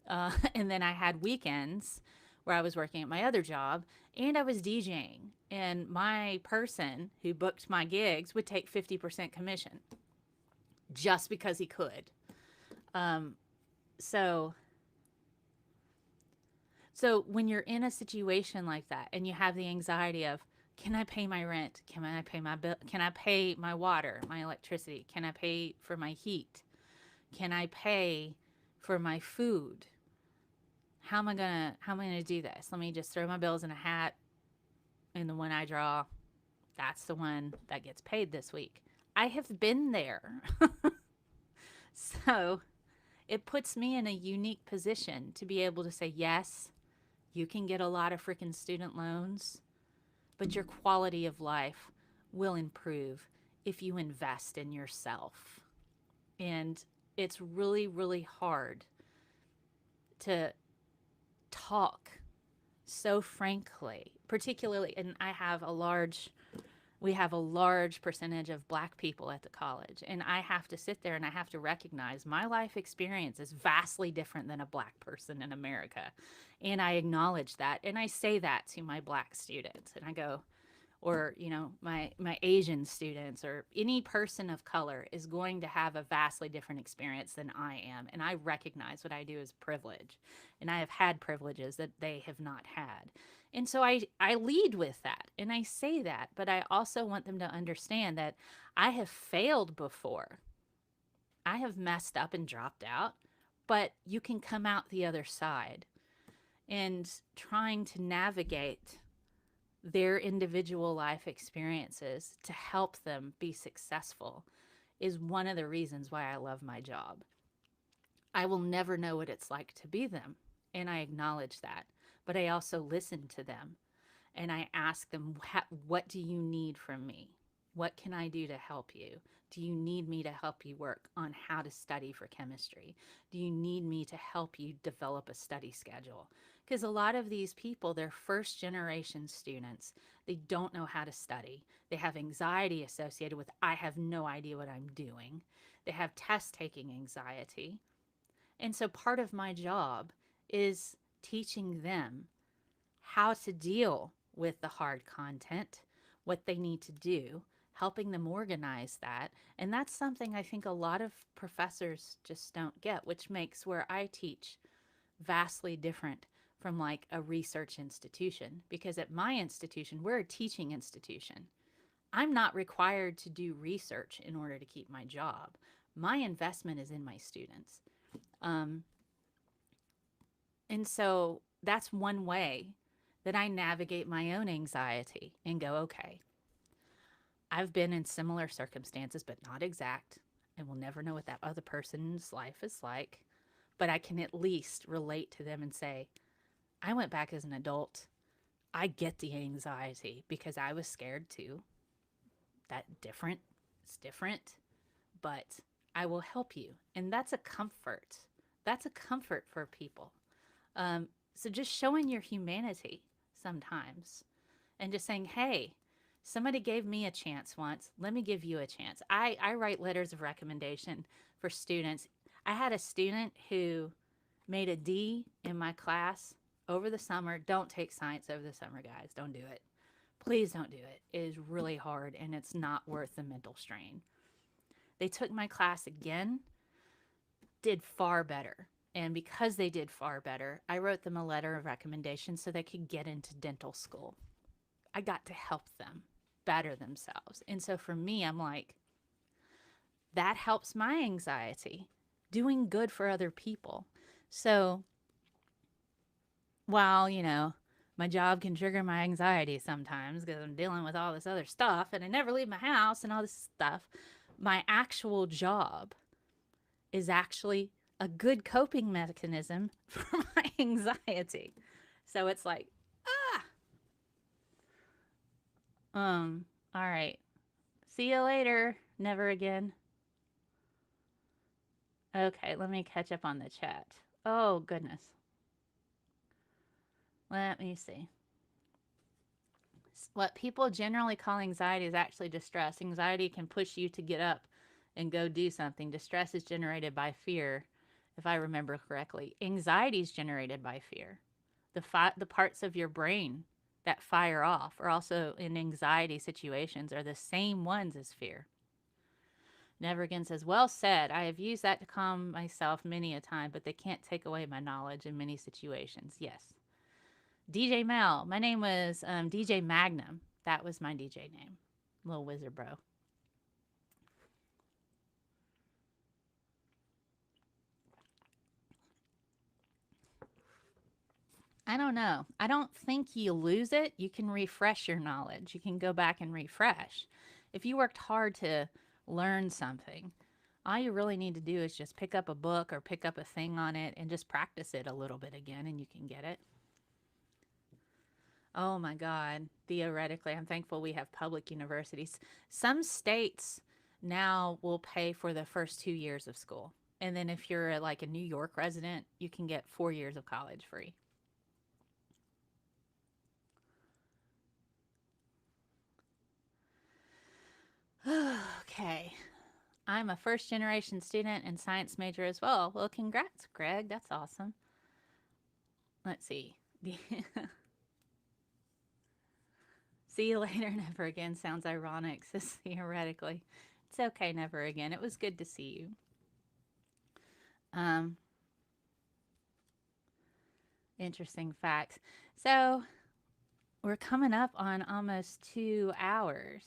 And then I had weekends where I was working at my other job and I was DJing. And my person who booked my gigs would take 50% commission just because he could. Um, so so when you're in a situation like that and you have the anxiety of, can I pay my rent? Can I pay my bill? Can I pay my water, my electricity? Can I pay for my heat? Can I pay for my food? How am I gonna do this? Let me just throw my bills in a hat, and the one I draw, that's the one that gets paid this week. I have been there. So it puts me in a unique position to be able to say, yes, you can get a lot of freaking student loans, but your quality of life will improve if you invest in yourself. And it's really, really hard to talk so frankly, particularly, and we have a large percentage of Black people at the college. And I have to sit there and I have to recognize my life experience is vastly different than a Black person in America. And I acknowledge that. And I say that to my Black students. And I go, or, you know, my Asian students or any person of color is going to have a vastly different experience than I am. And I recognize what I do as privilege. And I have had privileges that they have not had. And so I lead with that and I say that, but I also want them to understand that I have failed before. I have messed up and dropped out, but you can come out the other side. And trying to navigate their individual life experiences to help them be successful is one of the reasons why I love my job. I will never know what it's like to be them, and I acknowledge that. But I also listen to them and I ask them, what do you need from me? What can I do to help you? Do you need me to help you work on how to study for chemistry? Do you need me to help you develop a study schedule? Because a lot of these people, they're first generation students. They don't know how to study. They have anxiety associated with, I have no idea what I'm doing. They have test taking anxiety. And so part of my job is teaching them how to deal with the hard content, what they need to do, helping them organize that. And that's something I think a lot of professors just don't get, which makes where I teach vastly different from like a research institution. Because at my institution, we're a teaching institution. I'm not required to do research in order to keep my job. My investment is in my students. And so that's one way that I navigate my own anxiety and go, okay, I've been in similar circumstances, but not exact. I will never know what that other person's life is like, but I can at least relate to them and say, I went back as an adult. I get the anxiety because I was scared too. It's different, but I will help you. And that's a comfort. That's a comfort for people. So just showing your humanity sometimes and just saying, hey, somebody gave me a chance once. Let me give you a chance. I write letters of recommendation for students. I had a student who made a D in my class over the summer. Don't take science over the summer, guys. Don't do it. Please don't do it. It is really hard and it's not worth the mental strain. They took my class again, did far better. And because they did far better, I wrote them a letter of recommendation so they could get into dental school. I got to help them better themselves. And so for me, I'm like, that helps my anxiety, doing good for other people. So while, you know, my job can trigger my anxiety sometimes because I'm dealing with all this other stuff and I never leave my house and all this stuff. My actual job is actually a good coping mechanism for my anxiety. So it's like, all right. See you later. Never again. Okay, let me catch up on the chat. Oh, goodness. Let me see. What people generally call anxiety is actually distress. Anxiety can push you to get up and go do something. Distress is generated by fear, if I remember correctly. Anxiety is generated by fear. The parts of your brain that fire off are also in anxiety situations are the same ones as fear. Never Again says, well said. I have used that to calm myself many a time, but they can't take away my knowledge in many situations. Yes. DJ Mel. My name was DJ Magnum. That was my DJ name. Little wizard bro. I don't know. I don't think you lose it. You can refresh your knowledge. You can go back and refresh. If you worked hard to learn something, all you really need to do is just pick up a book or pick up a thing on it and just practice it a little bit again and you can get it. Oh my God. Theoretically, I'm thankful we have public universities. Some states now will pay for the first 2 years of school. And then if you're like a New York resident, you can get 4 years of college free. Okay. I'm a first generation student and science major as well. Well, congrats, Greg. That's awesome. Let's see. See you later, never again sounds ironic, says theoretically. It's okay, never again. It was good to see you. Interesting facts. So we're coming up on almost 2 hours.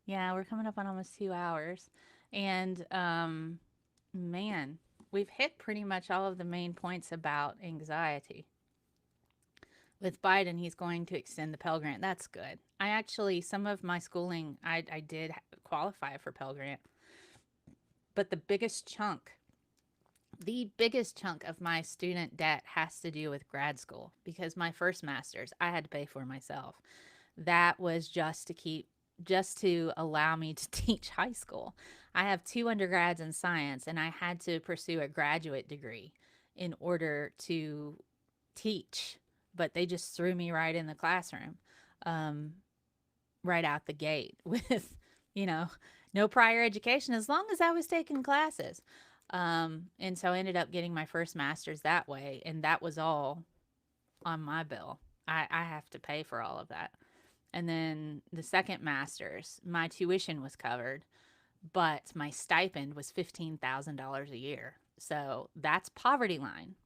Yeah, we're coming up on almost 2 hours. And man, we've hit pretty much all of the main points about anxiety. With Biden, he's going to extend the Pell Grant. That's good. I actually, some of my schooling, I did qualify for Pell Grant. But the biggest chunk of my student debt has to do with grad school because my first master's I had to pay for myself. That was just to allow me to teach high school. I have 2 undergrads in science and I had to pursue a graduate degree in order to teach, but they just threw me right in the classroom right out the gate with, no prior education as long as I was taking classes. And so I ended up getting my first master's that way, and that was all on my bill. I have to pay for all of that. And then the second master's, my tuition was covered, but my stipend was $15,000 a year. So that's poverty line,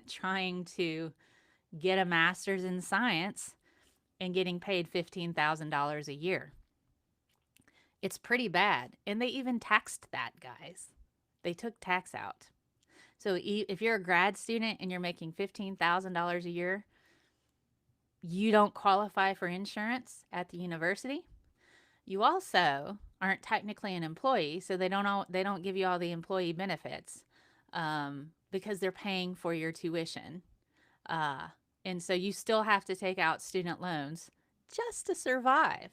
trying to get a master's in science and getting paid $15,000 a year. It's pretty bad. And they even taxed that, guys. They took tax out. So if you're a grad student and you're making $15,000 a year, you don't qualify for insurance at the university. You also aren't technically an employee, so they don't give you all the employee benefits because they're paying for your tuition. And so you still have to take out student loans just to survive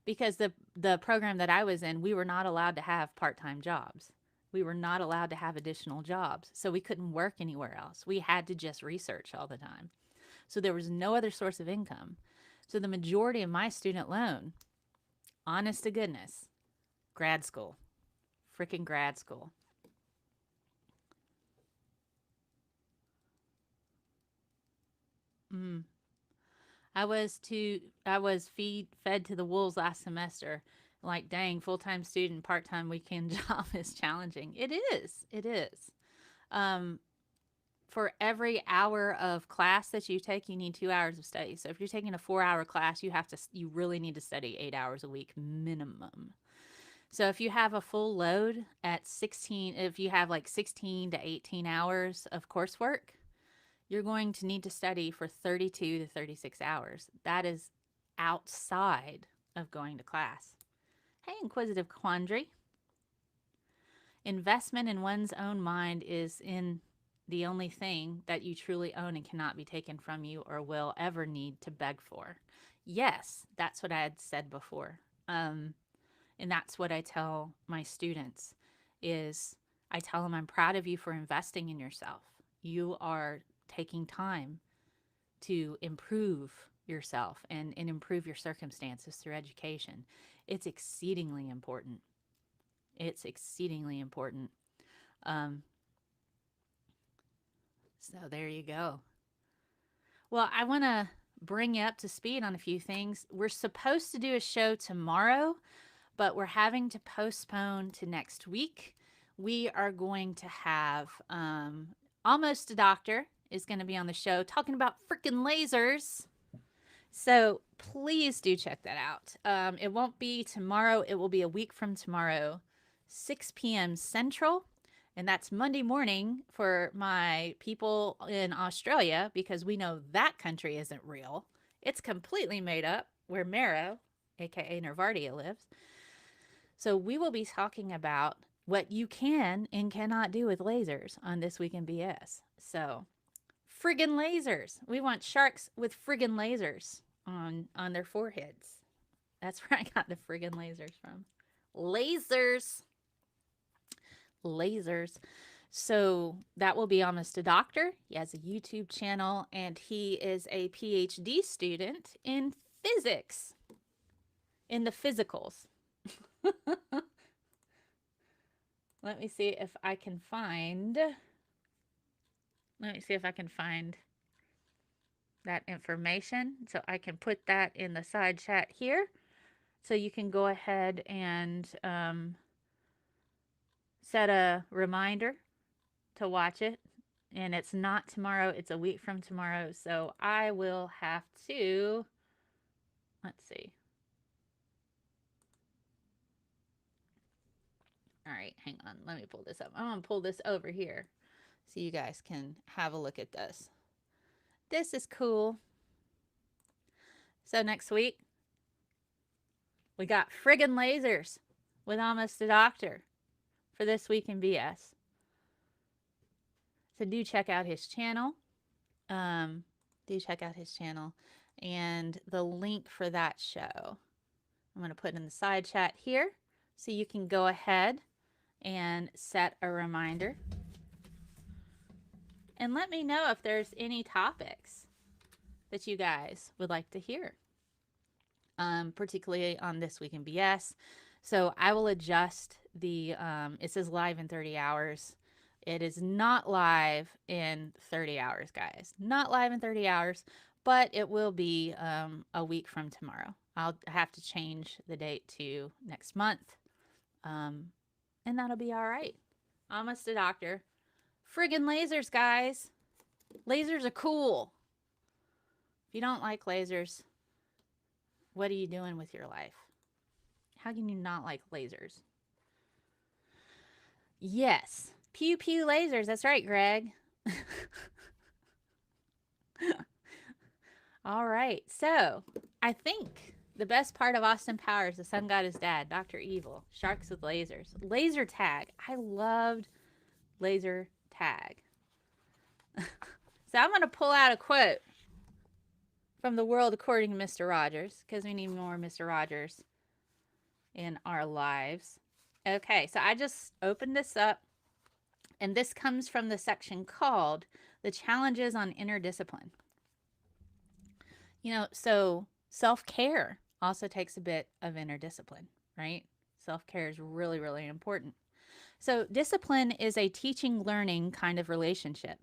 because the program that I was in, we were not allowed to have part-time jobs. We were not allowed to have additional jobs. So we couldn't work anywhere else. We had to just research all the time. So there was no other source of income. So the majority of my student loan, honest to goodness, grad school, freaking grad school. I was fed to the wolves last semester. Like, dang, full-time student, part-time weekend job is challenging. It is. For every hour of class that you take, you need 2 hours of study. So if you're taking a 4-hour class, you really need to study 8 hours a week minimum. So if you have a full load at 16, if you have like 16 to 18 hours of coursework, you're going to need to study for 32 to 36 hours. That is outside of going to class. Hey, Inquisitive Quandary. Investment in one's own mind is in the only thing that you truly own and cannot be taken from you or will ever need to beg for. Yes, that's what I had said before. And that's what I tell my students is I tell them I'm proud of you for investing in yourself. You are taking time to improve yourself and improve your circumstances through education. It's exceedingly important. It's exceedingly important. So there you go. Well, I want to bring you up to speed on a few things. We're supposed to do a show tomorrow, but we're having to postpone to next week. We are going to have Almost a Doctor is going to be on the show talking about freaking lasers. So please do check that out. It won't be tomorrow. It will be a week from tomorrow, 6 p.m. Central. And that's Monday morning for my people in Australia, because we know that country isn't real. It's completely made up, where Mero, aka Nervardia, lives. So we will be talking about what you can and cannot do with lasers on This Week in BS. So friggin' lasers. We want sharks with friggin' lasers on their foreheads. That's where I got the friggin' lasers from. Lasers. Lasers. So that will be Almost a Doctor. He has a YouTube channel, and he is a PhD student in physics, in the physicals. Let me see if I can find that information so I can put that in the side chat here, so you can go ahead and set a reminder to watch it. And it's not tomorrow, it's a week from tomorrow. So I will have to, let's see. All right, hang on. Let me pull this up. I'm going to pull this over here so you guys can have a look at this. This is cool. So next week, we got friggin' lasers with Almost a Doctor for This Week in BS. So do check out his channel. And the link for that show I'm going to put in the side chat here, so you can go ahead and set a reminder. And let me know if there's any topics that you guys would like to hear, particularly on This Week in BS. So I will adjust the, it says live in 30 hours. It is not live in 30 hours, guys. Not live in 30 hours, but it will be a week from tomorrow. I'll have to change the date to next month, and that'll be all right. Almost a Doctor. Friggin' lasers, guys. Lasers are cool. If you don't like lasers, what are you doing with your life? How can you not like lasers? Yes. Pew pew lasers. That's right, Greg. All right. So I think the best part of Austin Powers, The Sun God Is Dad, Dr. Evil, Sharks with Lasers, laser tag. I loved laser tag. So I'm going to pull out a quote from The World According to Mr. Rogers, because we need more Mr. Rogers in our lives. Okay, so I just opened this up, and this comes from the section called The Challenges on Inner Discipline. You know, so self-care also takes a bit of inner discipline, right? Self-care is really, really important. So discipline is a teaching-learning kind of relationship,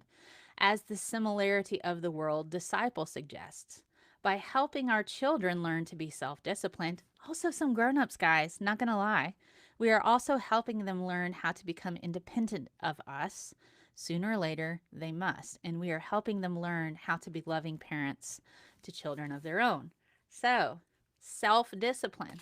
as the similarity of the world disciple suggests. By helping our children learn to be self-disciplined, also some grown-ups, guys, not gonna lie, we are also helping them learn how to become independent of us. Sooner or later, they must. And we are helping them learn how to be loving parents to children of their own. So, self-discipline.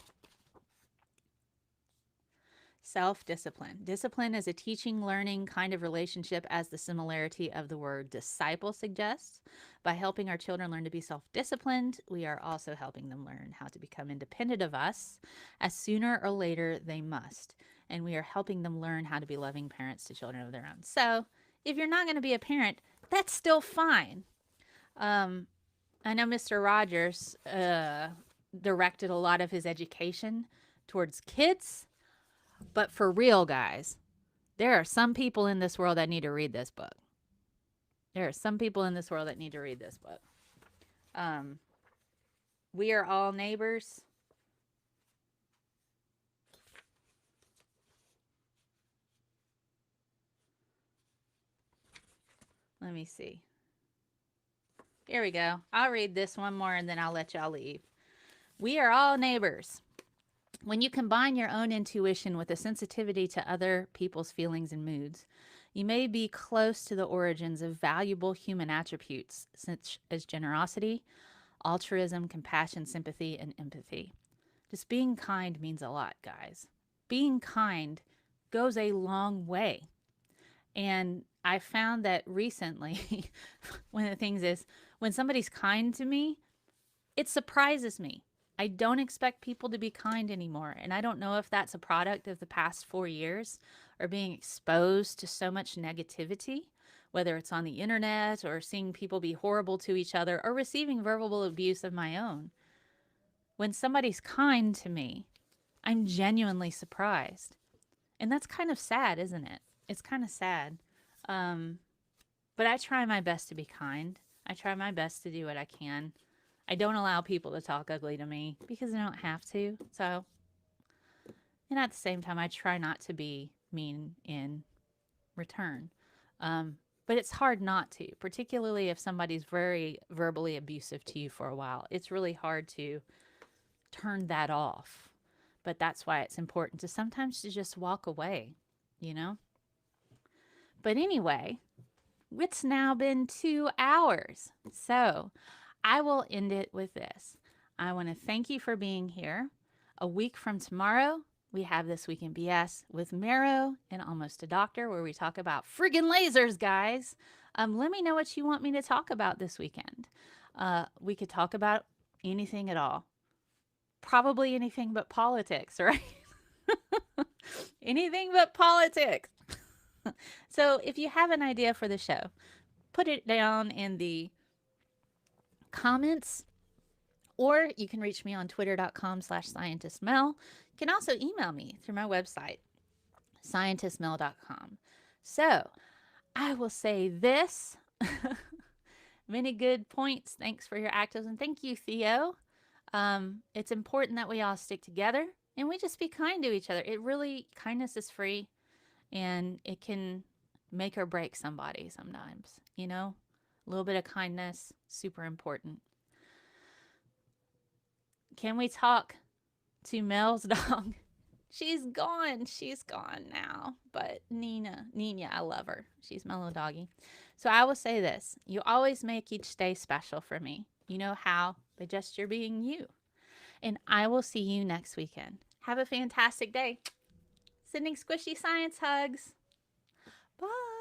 Self-discipline. Discipline is a teaching, learning kind of relationship, as the similarity of the word disciple suggests. By helping our children learn to be self-disciplined, we are also helping them learn how to become independent of us, as sooner or later they must. And we are helping them learn how to be loving parents to children of their own. So if you're not going to be a parent, that's still fine. I know Mr. Rogers directed a lot of his education towards kids. But for real, guys, there are some people in this world that need to read this book. There are some people in this world that need to read this book. We Are All Neighbors. Let me see. Here we go. I'll read this one more and then I'll let y'all leave. We are all neighbors. When you combine your own intuition with a sensitivity to other people's feelings and moods, you may be close to the origins of valuable human attributes such as generosity, altruism, compassion, sympathy, and empathy. Just being kind means a lot, guys. Being kind goes a long way. And I found that recently, one of the things is when somebody's kind to me, it surprises me. I don't expect people to be kind anymore. And I don't know if that's a product of the past 4 years or being exposed to so much negativity, whether it's on the internet or seeing people be horrible to each other or receiving verbal abuse of my own. When somebody's kind to me, I'm genuinely surprised. And that's kind of sad, isn't it? It's kind of sad. But I try my best to be kind. I try my best to do what I can. I don't allow people to talk ugly to me because I don't have to. So, and at the same time, I try not to be mean in return. But it's hard not to, particularly if somebody's very verbally abusive to you for a while. It's really hard to turn that off. But that's why it's important to sometimes to just walk away, you know? But anyway, it's now been 2 hours. So I will end it with this. I want to thank you for being here. A week from tomorrow, we have This Week in BS with Mero and Almost a Doctor, where we talk about friggin' lasers, guys. Let me know what you want me to talk about this weekend. We could talk about anything at all. Probably anything but politics, right? Anything but politics. So if you have an idea for the show, put it down in the comments, or you can reach me on twitter.com/ScientistMel. You can also email me through my website, ScientistMel.com. So I will say this. Many good points. Thanks for your actives. And thank you, Theo. It's important that we all stick together and we just be kind to each other. It really, kindness is free and it can make or break somebody sometimes, you know? A little bit of kindness, super important. Can we talk to Mel's dog? She's gone. She's gone now. But Nina, I love her. She's my little doggy. So I will say this. You always make each day special for me. You know how? By just your being you. And I will see you next weekend. Have a fantastic day. Sending squishy science hugs. Bye.